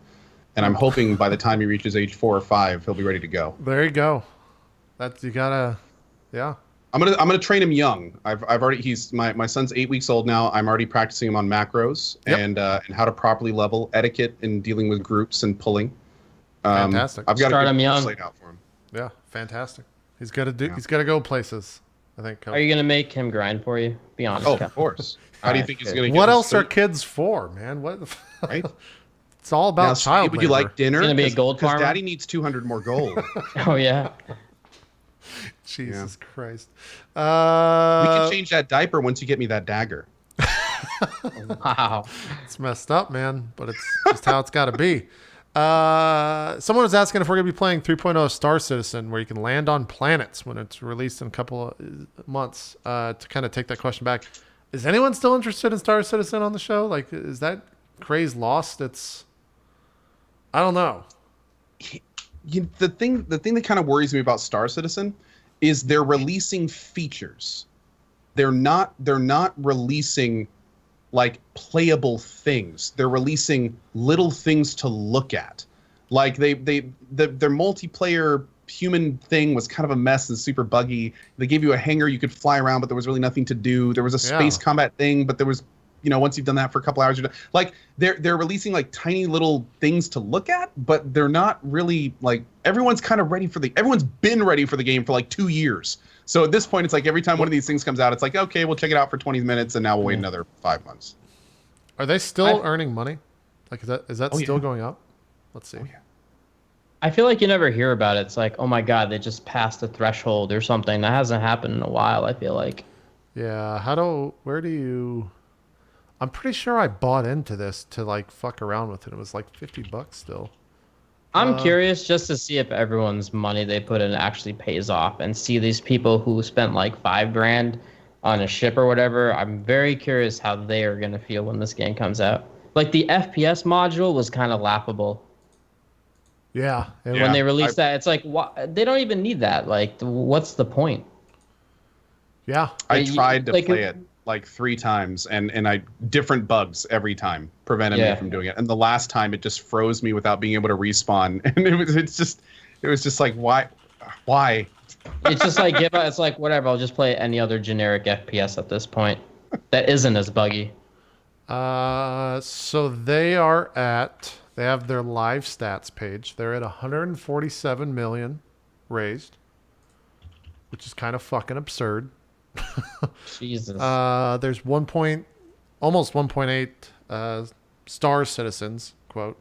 and I'm hoping by the time he reaches age 4 or 5, he'll be ready to go. There you go. You gotta, yeah. I'm gonna train him young. I've already my son's 8 weeks old now. I'm already practicing him on macros and how to properly level, etiquette in dealing with groups and pulling. Fantastic. I've got Start him young. Laid out for him. Yeah, fantastic. He's got to go places, I think. Are you gonna make him grind for you? Be honest. Oh, of course. How do you think he's gonna? What else are kids for, man? What? Right. It's all about child Would you like dinner? He's gonna be a gold farmer. Because Daddy needs 200 more gold. Oh yeah. Jesus Christ. We can change that diaper once you get me that dagger. Wow. It's messed up, man, but it's just how it's got to be. Someone was asking if we're going to be playing 3.0 Star Citizen, where you can land on planets when it's released in a couple of months. To kind of take that question back, is anyone still interested in Star Citizen on the show? Like, is that craze lost? I don't know. The thing that kind of worries me about Star Citizen is they're releasing features they're not releasing like playable things. They're releasing little things to look at. Like their multiplayer human thing was kind of a mess and super buggy. They gave you a hangar you could fly around, but there was really nothing to do. There was a space combat thing, but there was, once you've done that for a couple hours, you're done. Like they're releasing like tiny little things to look at, but they're not really like everyone's been ready for the game for like 2 years. So at this point, it's like every time one of these things comes out, it's like, okay, we'll check it out for 20 minutes, and now we'll wait another 5 months. Are they still earning money? Like, is that still going up? Let's see. Oh, yeah. I feel like you never hear about it. It's like, oh my God, they just passed a threshold or something. That hasn't happened in a while, I feel like. Yeah. I'm pretty sure I bought into this to like fuck around with it. It was like $50 still. I'm curious just to see if everyone's money they put in actually pays off and see these people who spent like $5,000 on a ship or whatever. I'm very curious how they are going to feel when this game comes out. Like the FPS module was kind of laughable. Yeah. When they released that, it's like, they don't even need that. Like, what's the point? Yeah. I tried to play it like 3 times, and different bugs every time prevented me from doing it. And the last time it just froze me without being able to respawn. And it was just like, why? It's just like it's like whatever. I'll just play any other generic FPS at this point that isn't as buggy. So they have their live stats page. They're at 147 million raised, which is kind of fucking absurd. Jesus. There's almost 1.8 star citizens, quote.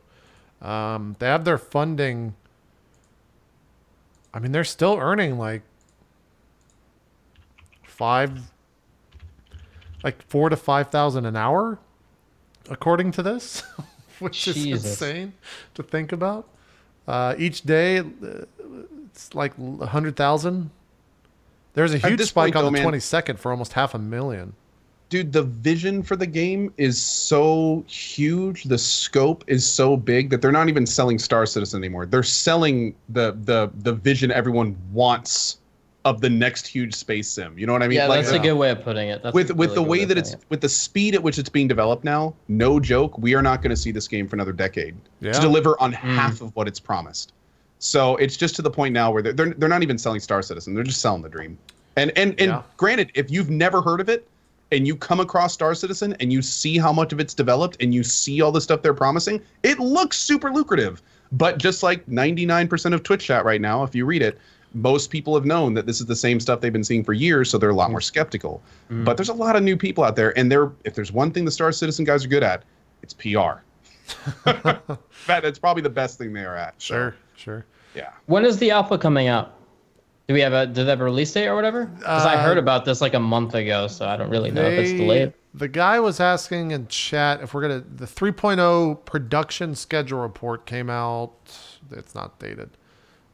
They have their funding. I mean, they're still earning like 4 to 5,000 an hour, according to this, which is insane to think about. Each day, it's like 100,000. There's a huge spike on the 22nd for almost 500,000. Dude, the vision for the game is so huge. The scope is so big that they're not even selling Star Citizen anymore. They're selling the vision everyone wants of the next huge space sim. You know what I mean? Yeah, that's a good way of putting it. With the way that with the speed at which it's being developed now, no joke, we are not going to see this game for another decade to deliver on half of what it's promised. So it's just to the point now where they're not even selling Star Citizen. They're just selling the dream. And granted, if you've never heard of it and you come across Star Citizen and you see how much of it's developed and you see all the stuff they're promising, it looks super lucrative. But just like 99% of Twitch chat right now, if you read it, most people have known that this is the same stuff they've been seeing for years, so they're a lot more skeptical. But there's a lot of new people out there, and if there's one thing the Star Citizen guys are good at, it's PR. That's probably the best thing they are at. Sure. Yeah. When is the alpha coming out? Do they have a release date or whatever? Because I heard about this like a month ago, so I don't really know if it's delayed. The guy was asking in chat if the 3.0 production schedule report came out. It's not dated.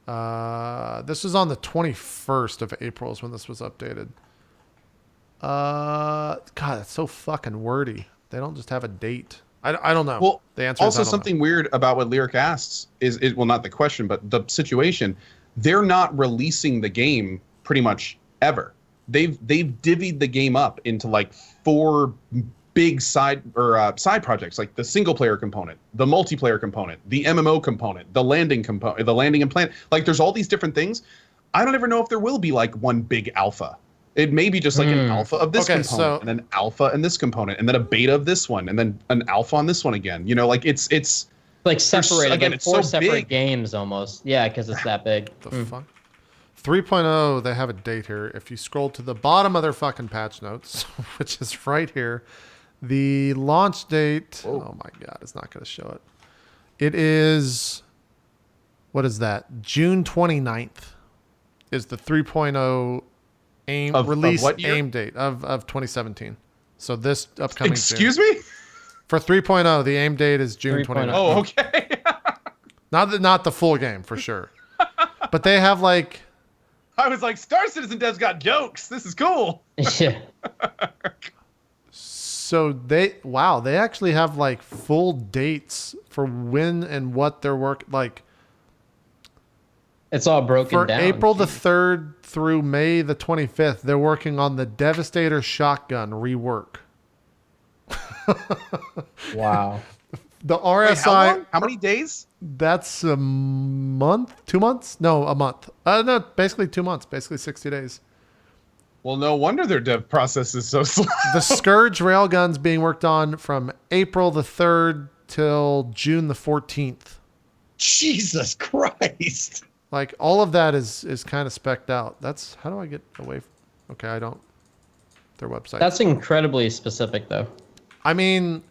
This was on the 21st of April is when this was updated. God, it's so fucking wordy. They don't just have a date. I don't know. Well, the answer also is something weird about what Lirik asks is well, not the question, but the situation. They're not releasing the game pretty much ever. They've divvied the game up into like 4 big side projects, like the single player component, the multiplayer component, the MMO component, the landing component, the landing and planet. Like there's all these different things. I don't ever know if there will be like one big alpha. It may be just like an alpha of this component, and an alpha in this component, and then a beta of this one, and then an alpha on this one again. You know, like it's like separated, again, like it's 4 so separate big. games almost. Yeah, because it's that big. The fuck? 3.0, they have a date here. If you scroll to the bottom of their fucking patch notes, which is right here, the launch date. Whoa. Oh my God, it's not going to show it. It is, what is that? June 29th is the 3.0 release aim date of 2017. So this upcoming Excuse June. me? For 3.0, the aim date is June 29th. Oh, okay. Not the full game for sure. But they have like, I was like, Star Citizen devs got jokes. This is cool. Yeah. So they actually have like full dates for when and what their work, like It's all broken For down. April the Jeez. 3rd through May the 25th, they're working on the Devastator shotgun rework. Wow. The Wait, RSI, how long? How many days? that's a month, 2 months? No, a month. No, basically 2 months, basically 60 days. Well, no wonder their dev process is so slow. The Scourge railgun's being worked on from April the 3rd till June the 14th. Jesus Christ. Like, all of that is kind of specced out. That's, how do I get away from, okay, I don't, their website. That's incredibly specific, though. I mean,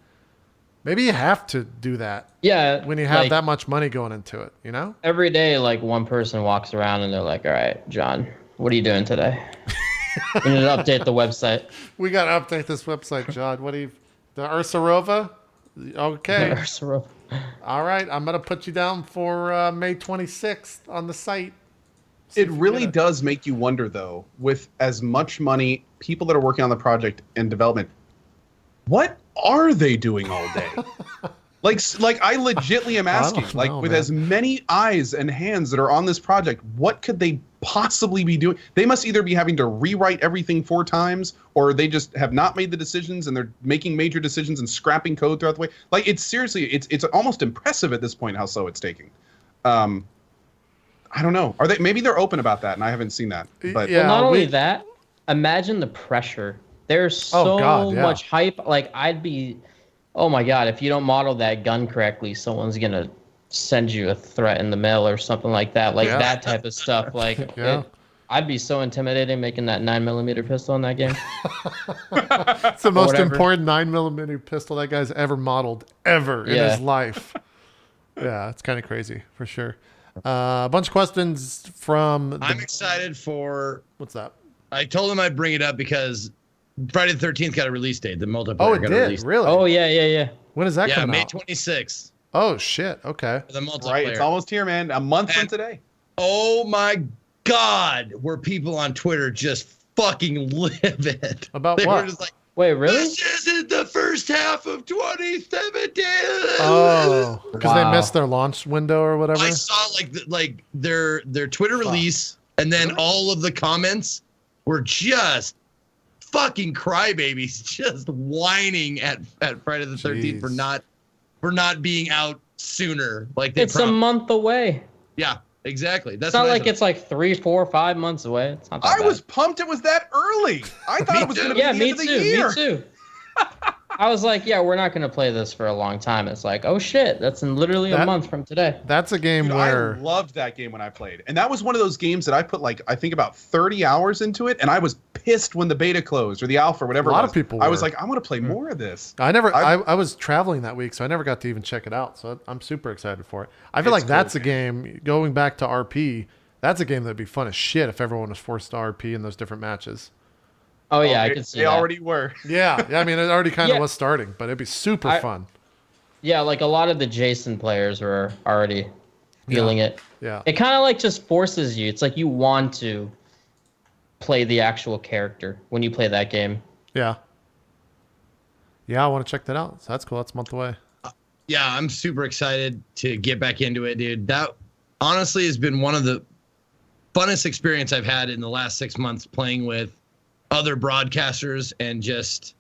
maybe you have to do that Yeah. when you have like, that much money going into it, you know? every day, like one person walks around and they're like, "All right, John, what are you doing today? We need to update the website." We got to update this website, John. What do you, the Ursarova? Okay. All right. I'm going to put you down for May 26th on the site. See It if you really get it. does make you wonder, though, with as much money, people that are working on the project and development, what are they doing all day? like I legitly am asking, don't like know, with man. as many eyes and hands that are on this project, what could they possibly be doing? They must either be having to rewrite everything 4 times, or they just have not made the decisions and they're making major decisions and scrapping code throughout the way. Like, it's seriously, it's almost impressive at this point how slow it's taking. I don't know. Are they? Maybe they're open about that, and I haven't seen that. But Yeah, Well, not only we- that, imagine the pressure. There's so God, yeah. much hype. Like, I'd be, oh my God, if you don't model that gun correctly, someone's going to send you a threat in the mail or something like that. Like, Yeah. that type of stuff. Like, Yeah. I'd be so intimidated making that 9mm pistol in that game. It's the most whatever. important 9mm pistol that guy's ever modeled ever in Yeah. his life. Yeah, it's kind of crazy for sure. A bunch of questions from. I'm excited for. What's that? I told him I'd bring it up because Friday the 13th got a release date. The multiplayer Oh, it got a did. release. Really? Oh, yeah. When is that Yeah, coming May out? 26th Oh shit. Okay. for the multiplayer. right, it's almost here, man. A month from And- today. Oh my God, were people on Twitter just fucking livid? About They what? were just like, Wait, really? this isn't the first half of 2017. Oh, because Wow. they missed their launch window or whatever. I saw like their Twitter release, and then all of the comments were just fucking crybabies, just whining at Friday the 13th Jeez. for not being out sooner. Like they It's a month away. Yeah, exactly. That's It's not what I like thought. it's like 3, 4, 5 months away. It's not that I bad. was pumped it was that early. I thought Me it was too. going to be Yeah, the me end of the too. year. Me too. I was like, yeah, we're not going to play this for a long time. It's like, oh shit, that's in literally That- a month from today. That's a game Dude, where I loved that game when I played. And that was one of those games that I put like, I think about 30 hours into it. And I was pissed when the beta closed or the alpha or whatever A it lot was. of people I was were. like, I want to play more of this. I never. I- I was traveling that week, so I never got to even check it out. So I'm super excited for it. I feel It's like that's cool, a game. Going back to RP, that's a game that'd be fun as shit if everyone was forced to RP in those different matches. Oh yeah, I They- could see They that. already were. Yeah, I mean, it already kind of Yeah. was starting, but it'd be super fun. Yeah, like a lot of the Jason players were already feeling it. Yeah, It kind of like just forces you. It's like you want to play the actual character when you play that game. yeah, yeah. I want to check that out. So that's cool. That's a month away. Yeah, I'm super excited to get back into it, dude. That honestly has been one of the funnest experience I've had in the last 6 months playing with other broadcasters and just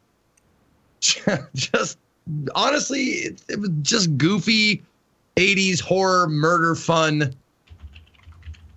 honestly, it was just goofy 80s horror murder fun.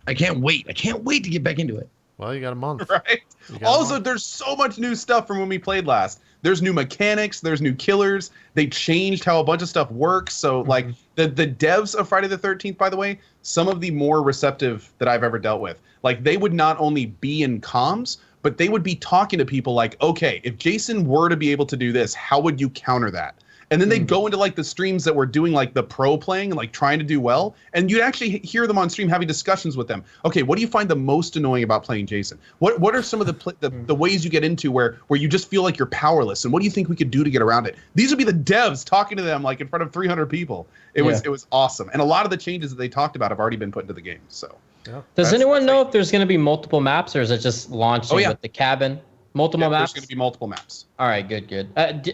I can't wait. I can't wait to get back into it. Well, you got a month. Right? You got a Also, month. there's so much new stuff from when we played last. There's new mechanics. There's new killers. They changed how a bunch of stuff works. So, like, the devs of Friday the 13th, by the way, some of the more receptive that I've ever dealt with. Like, they would not only be in comms, but they would be talking to people like, okay, if Jason were to be able to do this, how would you counter that? And then they'd go into like the streams that were doing like the pro playing and like trying to do well. And you'd actually hear them on stream having discussions with them. Okay, what do you find the most annoying about playing Jason? What are some of the ways you get into where you just feel like you're powerless? And what do you think we could do to get around it? These would be the devs talking to them like in front of 300 people. It was awesome. And a lot of the changes that they talked about have already been put into the game. So Does That's- anyone that's know if there's going to be multiple maps or is it just launching Oh, yeah. with the cabin? Multiple yeah, maps? there's going to be multiple maps. All right, good.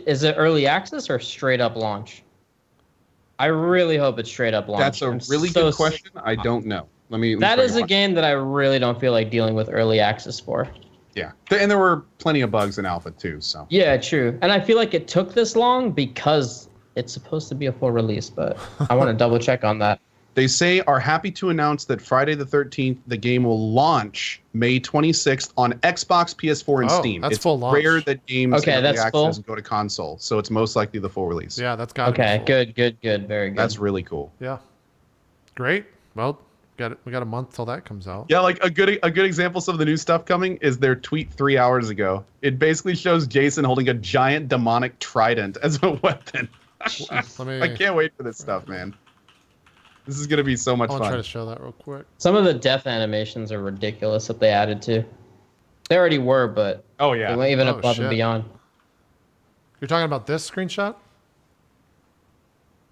Is it early access or straight up launch? I really hope it's straight up launch. That's a I'm really so good question. I don't know. Let me That show is you a one. game that I really don't feel like dealing with early access for. Yeah, and there were plenty of bugs in alpha too. So Yeah, true. And I feel like it took this long because it's supposed to be a full release, but I want to double check on that. they say are happy to announce that Friday the 13th, the game will launch May 26th on Xbox, PS4, and Oh, Steam. that's It's full launch. rare that games Okay, in early that's access full. go to console, so it's most likely the full release. Yeah, that's got to Okay, be full. good, very good. That's really cool. Yeah. Great. Well, we got a month till that comes out. Yeah, like a good example of some of the new stuff coming is their tweet 3 hours ago. It basically shows Jason holding a giant demonic trident as a weapon. Let me, I can't wait for this stuff, man. This is gonna be so much I want to fun. try to show that real quick. Some of the death animations are ridiculous that they added to. They already were, but Oh they yeah. went even Oh, above shit. and beyond. You're talking about this screenshot?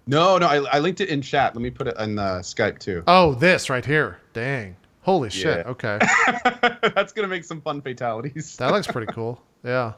No, I linked it in chat. Let me put it on Skype too. Oh, this right here. Dang. Holy shit. Yeah. Okay. That's gonna make some fun fatalities. That looks pretty cool. Yeah.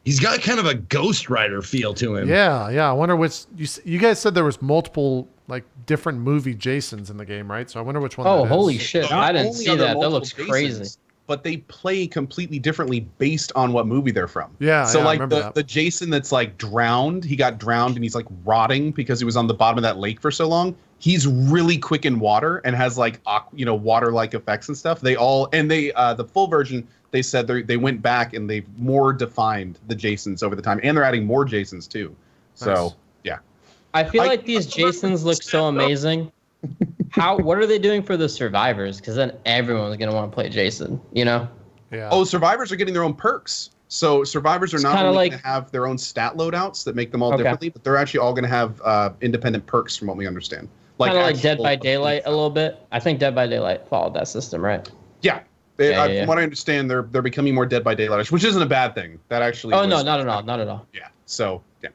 He's got kind of a Ghost Rider feel to him. Yeah, yeah. I wonder which you guys said there was multiple like different movie Jasons in the game, right? So I wonder which one Oh, that holy is. shit. Not I didn't only see are there that. That multiple looks crazy. Jasons, but they play completely differently based on what movie they're from. Yeah, So yeah, I like remember that. the Jason that's like drowned, he got drowned and he's like rotting because he was on the bottom of that lake for so long. He's really quick in water and has like water-like effects and stuff. The full version, they said they went back and they've more defined the Jasons over the time, and they're adding more Jasons too. So Nice. yeah. I feel like these Jasons look so amazing. What are they doing for the survivors? Because then everyone's gonna want to play Jason, you know? Yeah. Oh, survivors are getting their own perks. So survivors are not kinda only like- going to have their own stat loadouts that make them all Okay. differently, but they're actually all going to have independent perks from what we understand. Kind of like Dead actual- by Daylight a little bit. I think Dead by Daylight followed that system, right? Yeah. Yeah. From what I understand, they're becoming more Dead by Daylight, which isn't a bad thing. That actually. Oh, was- no, not at all. Not at all. Yeah. So yeah.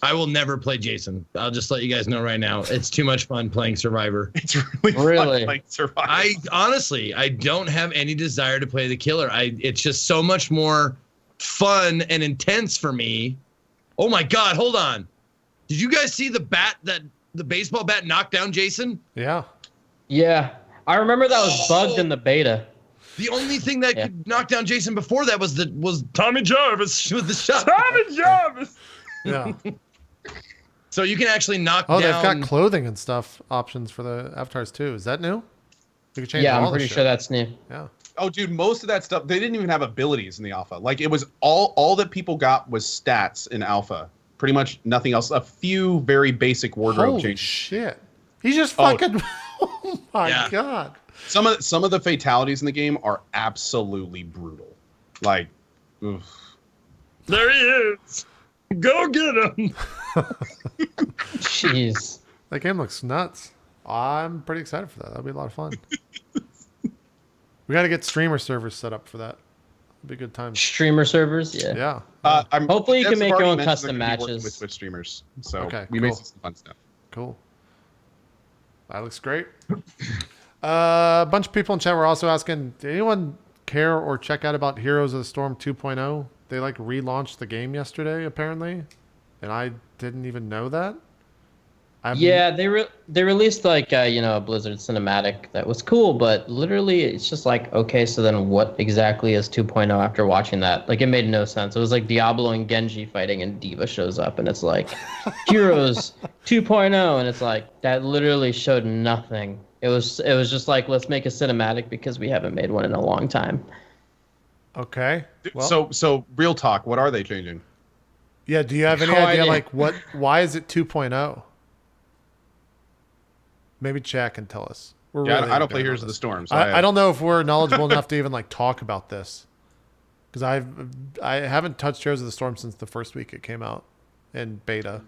I will never play Jason. I'll just let you guys know right now. It's too much fun playing Survivor. It's really Really? fun, like Survivor. I honestly, I don't have any desire to play the killer. It's just so much more fun and intense for me. Oh my God, hold on. Did you guys see the baseball bat knocked down Jason? Yeah. Yeah. I remember that was bugged in the beta. The only thing that Yeah. could knock down Jason before that was Tommy Jarvis with the shot. Tommy Jarvis. Yeah. So you can actually knock Oh, down. they've got clothing and stuff options for the avatars too. Is that new? You can change Yeah, all I'm the pretty shit. sure that's new. Yeah. Oh, dude, most of that stuff they didn't even have abilities in the alpha. Like it was all that people got was stats in alpha. Pretty much nothing else. A few very basic wardrobe Holy changes. shit. He's just Oh. fucking oh my Yeah. god. Some of the fatalities in the game are absolutely brutal. Like, oof. There he is. Go get him. Jeez. That game looks nuts. I'm pretty excited for that. That'll be a lot of fun. We got to get streamer servers set up for that. It'll be a good time. Streamer servers? Yeah. Yeah. Hopefully you can devs make have your already own mentioned custom they're gonna be working matches. with Twitch streamers. So Okay, we may cool. see some fun stuff. Cool. That looks great. A bunch of people in chat were also asking, did anyone care or check out about Heroes of the Storm 2.0? They like relaunched the game yesterday, apparently, and I didn't even know that. Yeah, they released like a Blizzard cinematic that was cool, but literally it's just like, okay, so then what exactly is 2.0 after watching that? Like it made no sense. It was like Diablo and Genji fighting and Diva shows up and it's like Heroes 2.0 and it's like that literally showed nothing. It was just like, let's make a cinematic because we haven't made one in a long time. Okay. Well, So real talk, what are they changing? yeah, do you have any No idea idea. like why is it 2.0? Maybe chat can tell us. We're Yeah, really I don't play ignorant Heroes on of the this. Storm. So I don't know if we're knowledgeable enough to even like talk about this, because I haven't touched Heroes of the Storm since the first week it came out in beta,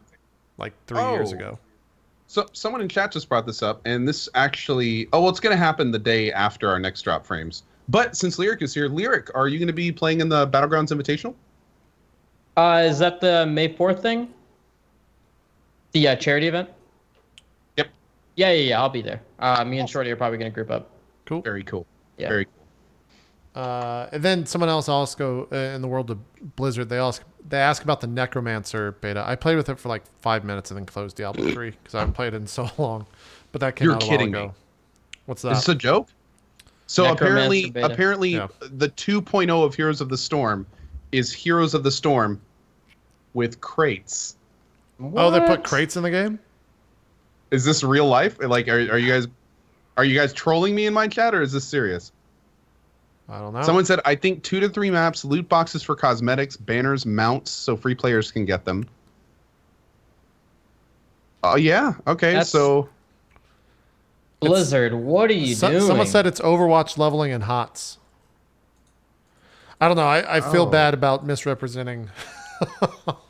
like 3 years Oh. ago. So someone in chat just brought this up, and this actually it's going to happen the day after our next drop frames. But since Lirik is here, Lirik, are you going to be playing in the Battlegrounds Invitational? Is that the May 4th thing? The charity event? Yep. Yeah, I'll be there. Me and Shorty are probably going to group up. Cool. Very cool. Yeah. Very cool. And then someone else also in the world of Blizzard, they ask about the Necromancer beta. I played with it for like 5 minutes and then closed Diablo 3 because I haven't played it in so long. But that came You're out a while kidding ago. me. What's Is that? this a joke? So Necromancer beta. apparently, Yeah. the 2.0 of Heroes of the Storm is Heroes of the Storm with crates. Oh, they put What? crates in the game? Is this real life? Like, are you guys trolling me in my chat, or is this serious? I don't know. Someone said, I think 2 to 3 maps, loot boxes for cosmetics, banners, mounts, so free players can get them. Oh, yeah. Okay, That's- so... Blizzard, what are you doing? Someone said it's Overwatch leveling and HOTS. I don't know. I feel bad about misrepresenting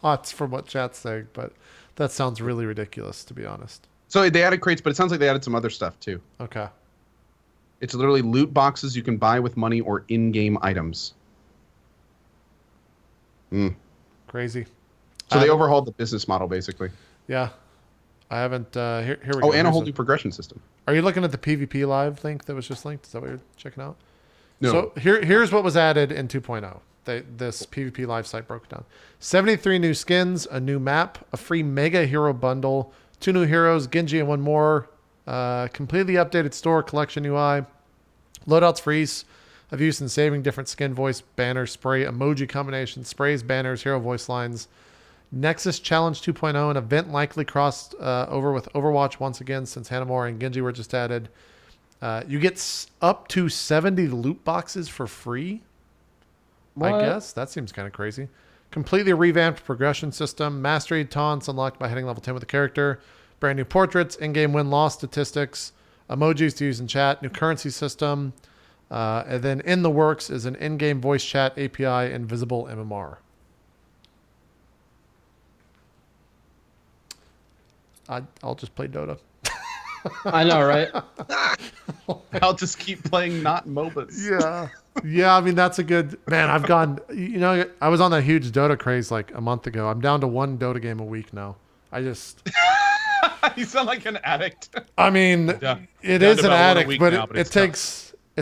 HOTS from what chat's saying, but that sounds really ridiculous, to be honest. So they added crates, but it sounds like they added some other stuff, too. Okay. It's literally loot boxes you can buy with money or in-game items. Crazy. So they overhauled the business model, basically. Yeah. I haven't. Here we go. Oh, and a Here's whole new progression system. Are you looking at the PvP live link that was just linked? Is that what you're checking out? No. So here's what was added in 2.0. This PvP live site broke it down. 73 new skins, a new map, a free mega hero bundle, 2 new heroes, Genji and 1 more, completely updated store collection UI, loadouts for ease of use in saving different skin, voice, banner, spray, emoji combinations, sprays, banners, hero voice lines, Nexus Challenge 2.0, an event likely crossed over with Overwatch once again since Hanamura and Genji were just added. You get up to 70 loot boxes for free. What? I guess that seems kind of crazy. Completely revamped progression system, mastery taunts unlocked by hitting level 10 with the character, brand new portraits, in-game win-loss statistics, emojis to use in chat, new currency system, and then in the works is an in-game voice chat API and visible MMR. I'll just play Dota. I know, right? I'll just keep playing not MOBAs. Yeah. Yeah, I mean, that's a good... Man, I've gone... You know, I was on that huge Dota craze like a month ago. I'm down to 1 Dota game a week now. I just... You sound like an addict. I mean, it is an addict, but it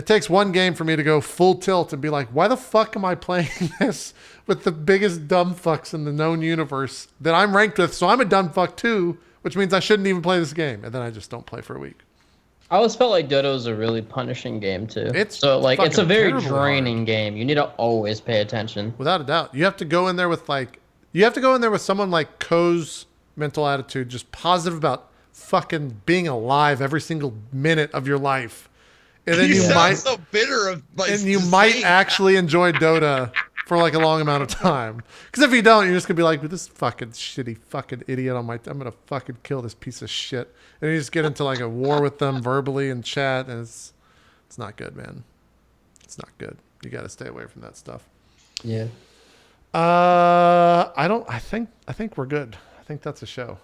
takes 1 game for me to go full tilt and be like, why the fuck am I playing this with the biggest dumb fucks in the known universe that I'm ranked with? So I'm a dumb fuck too, which means I shouldn't even play this game. And then I just don't play for a week. I always felt like Dota was a really punishing game too. It's so like it's a fucking very terribly draining game. You need to always pay attention. Without a doubt. You have to go in there with someone like Coh's mental attitude, just positive about fucking being alive every single minute of your life. And then You you sound might so bitter of like. and you just might saying actually enjoy Dota for like a long amount of time. Because if you don't, you're just gonna be like, this fucking shitty fucking idiot I'm gonna fucking kill this piece of shit. And you just get into like a war with them verbally in chat, and it's not good, man. It's not good. You got to stay away from that stuff. Yeah. I think we're good. I think that's a show.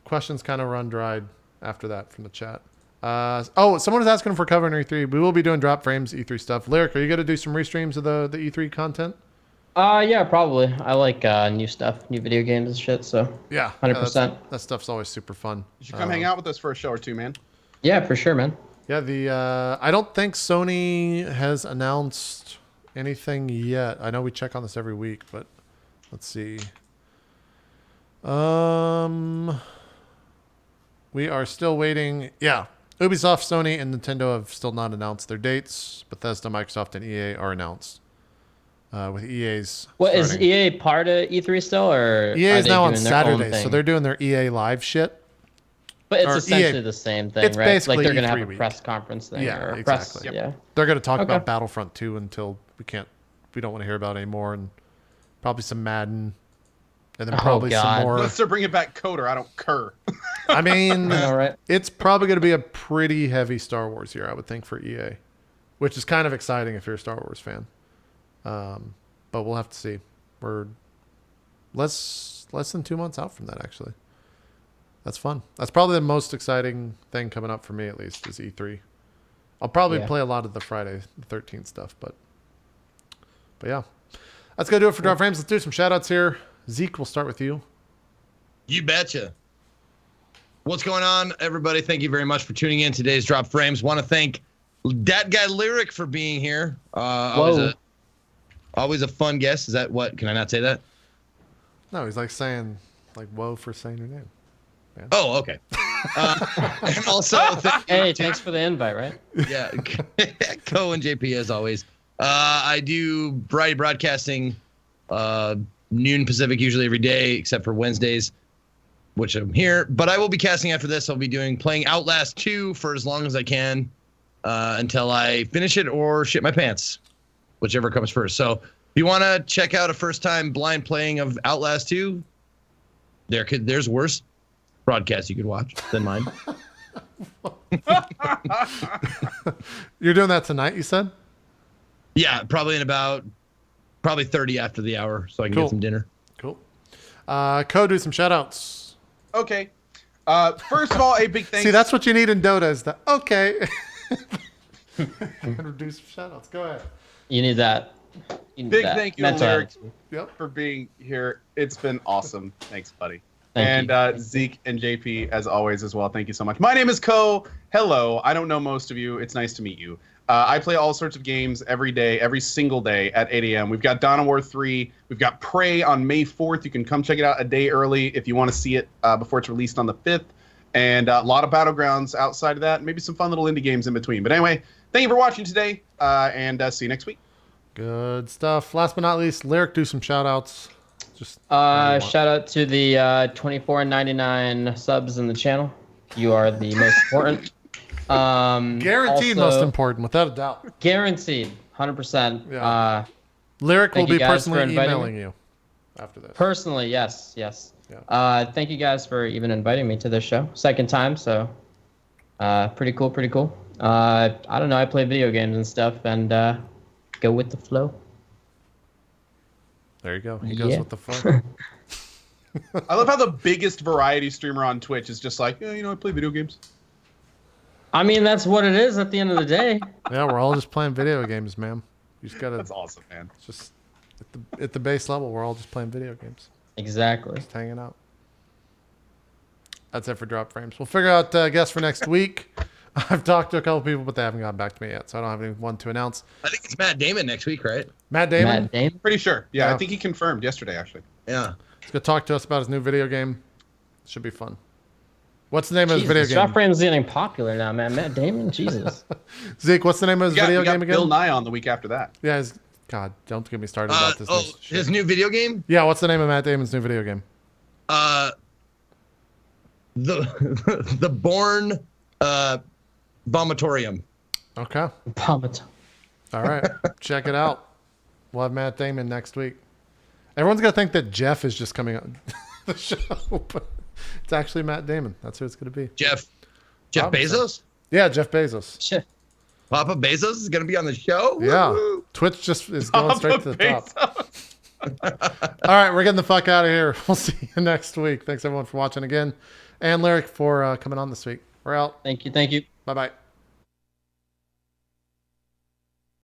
Questions kind of run dried after that from the chat. Someone was asking for covering E3. We will be doing drop frames E3 stuff. Lirik, are you going to do some restreams of the E3 content? Yeah, probably. I like new stuff, new video games and shit. So Yeah, 100%. That stuff's always super fun. You should come hang out with us for a show or two, man. Yeah, for sure, man. Yeah, I don't think Sony has announced anything yet. I know we check on this every week, but let's see. We are still waiting. Yeah, Ubisoft, Sony, and Nintendo have still not announced their dates. Bethesda, Microsoft, and EA are announced. With EA's. What is starting. EA part of E3 still, or EA are is they now on doing their own Saturday, so thing? they're doing their EA live shit. But or it's essentially EA the same thing, it's right? basically Like they're gonna have E3 a week. press conference thing, Yeah, or a exactly. press. Yeah. They're going to talk Okay. about Battlefront 2 until we don't want to hear about it anymore, and probably some Madden, and then Oh, probably some God. more. Unless they're bringing back Coder, I don't cur. I mean, All right. it's probably going to be a pretty heavy Star Wars year, I would think, for EA, which is kind of exciting if you're a Star Wars fan. But we'll have to see. We're less than 2 months out from that, actually. That's fun. That's probably the most exciting thing coming up for me, at least, is E3. I'll probably play a lot of the Friday the 13th stuff, but yeah. That's going to do it for Drop Frames. Let's do some shout-outs here. Zeke, we'll start with you. You betcha. What's going on, everybody? Thank you very much for tuning in today's Drop Frames. Want to thank that guy Lirik for being here. Always a fun guest. Is that what? Can I not say that? No, he's like saying, like, whoa for saying your name. Man. Oh, okay. And also, Hey, thanks for the invite, right? yeah, Coh and JP as always. I do variety broadcasting, noon Pacific usually every day except for Wednesdays, which I'm here. But I will be casting after this. I'll be playing Outlast 2 for as long as I can until I finish it or shit my pants, whichever comes first. So if you want to check out a first-time blind playing of Outlast 2, there's worse broadcasts you could watch than mine. You're doing that tonight, you said? Yeah, probably in about 30 after the hour, so I can Cool. get some dinner. Cool. Coh, do some shout-outs. Okay. First of all, a big thanks. See, that's what you need in Dota is the okay. Introduce some shout-outs. Go ahead. You need that. You need Big that thank you, mental Lirik, attitude. Yep. for being here. It's been awesome. Thanks, buddy. Thank And you. Zeke and JP, as always, as well. Thank you so much. My name is Coh. Hello. I don't know most of you. It's nice to meet you. I play all sorts of games every day, every single day at 8 a.m. We've got Dawn of War 3. We've got Prey on May 4th. You can come check it out a day early if you want to see it before it's released on the 5th. And a lot of Battlegrounds outside of that. Maybe some fun little indie games in between. But anyway, thank you for watching today. And see you next week. Good stuff. Last but not least, Lirik, do some shout-outs. Just Shout out to the $24.99 subs in the channel. You are the most important. guaranteed also, most important, without a doubt. Guaranteed, 100%. Yeah. Lirik will thank you be guys for personally inviting emailing me. you after this. Personally, yes. Yeah. Thank you guys for even inviting me to this show. Second time, so pretty cool. I don't know, I play video games and stuff and go with the flow. There you go. He goes Yeah. with the flow. I love how the biggest variety streamer on Twitch is just like, I play video games. I mean, that's what it is at the end of the day. Yeah, we're all just playing video games, man. You just gotta That's awesome, man. just at the base level, we're all just playing video games, Exactly. just hanging out. That's it for Drop Frames. We'll figure out guests for next week. I've talked to a couple people, but they haven't gotten back to me yet, so I don't have anyone to announce. I think it's Matt Damon next week, right? Matt Damon, Matt Damon. Pretty sure. Yeah, Yeah. I think he confirmed yesterday, actually. Yeah. he's gonna talk to us about his new video game. Should be fun. What's the name of his video Jesus, Drop game? Frame's getting popular now, man. Matt Damon, Jesus. Zeke, what's the name of his video we got game again? Bill Nye on the week after that. Yeah, God, don't get me started about this. Shit. His new video game? Yeah, what's the name of Matt Damon's new video game? The Born Vomitorium. Okay. Vomit. All right. Check it out. We'll have Matt Damon next week. Everyone's going to think that Jeff is just coming on the show, but it's actually Matt Damon. That's who it's going to be. Jeff Probably so. Bezos? Yeah, Jeff Bezos. Shit. Papa Bezos is going to be on the show? Yeah. Woo-hoo. Twitch just is going straight to the top. All right, we're getting the fuck out of here. We'll see you next week. Thanks, everyone, for watching again. And Lirik for coming on this week. We're out. Thank you. Bye-bye.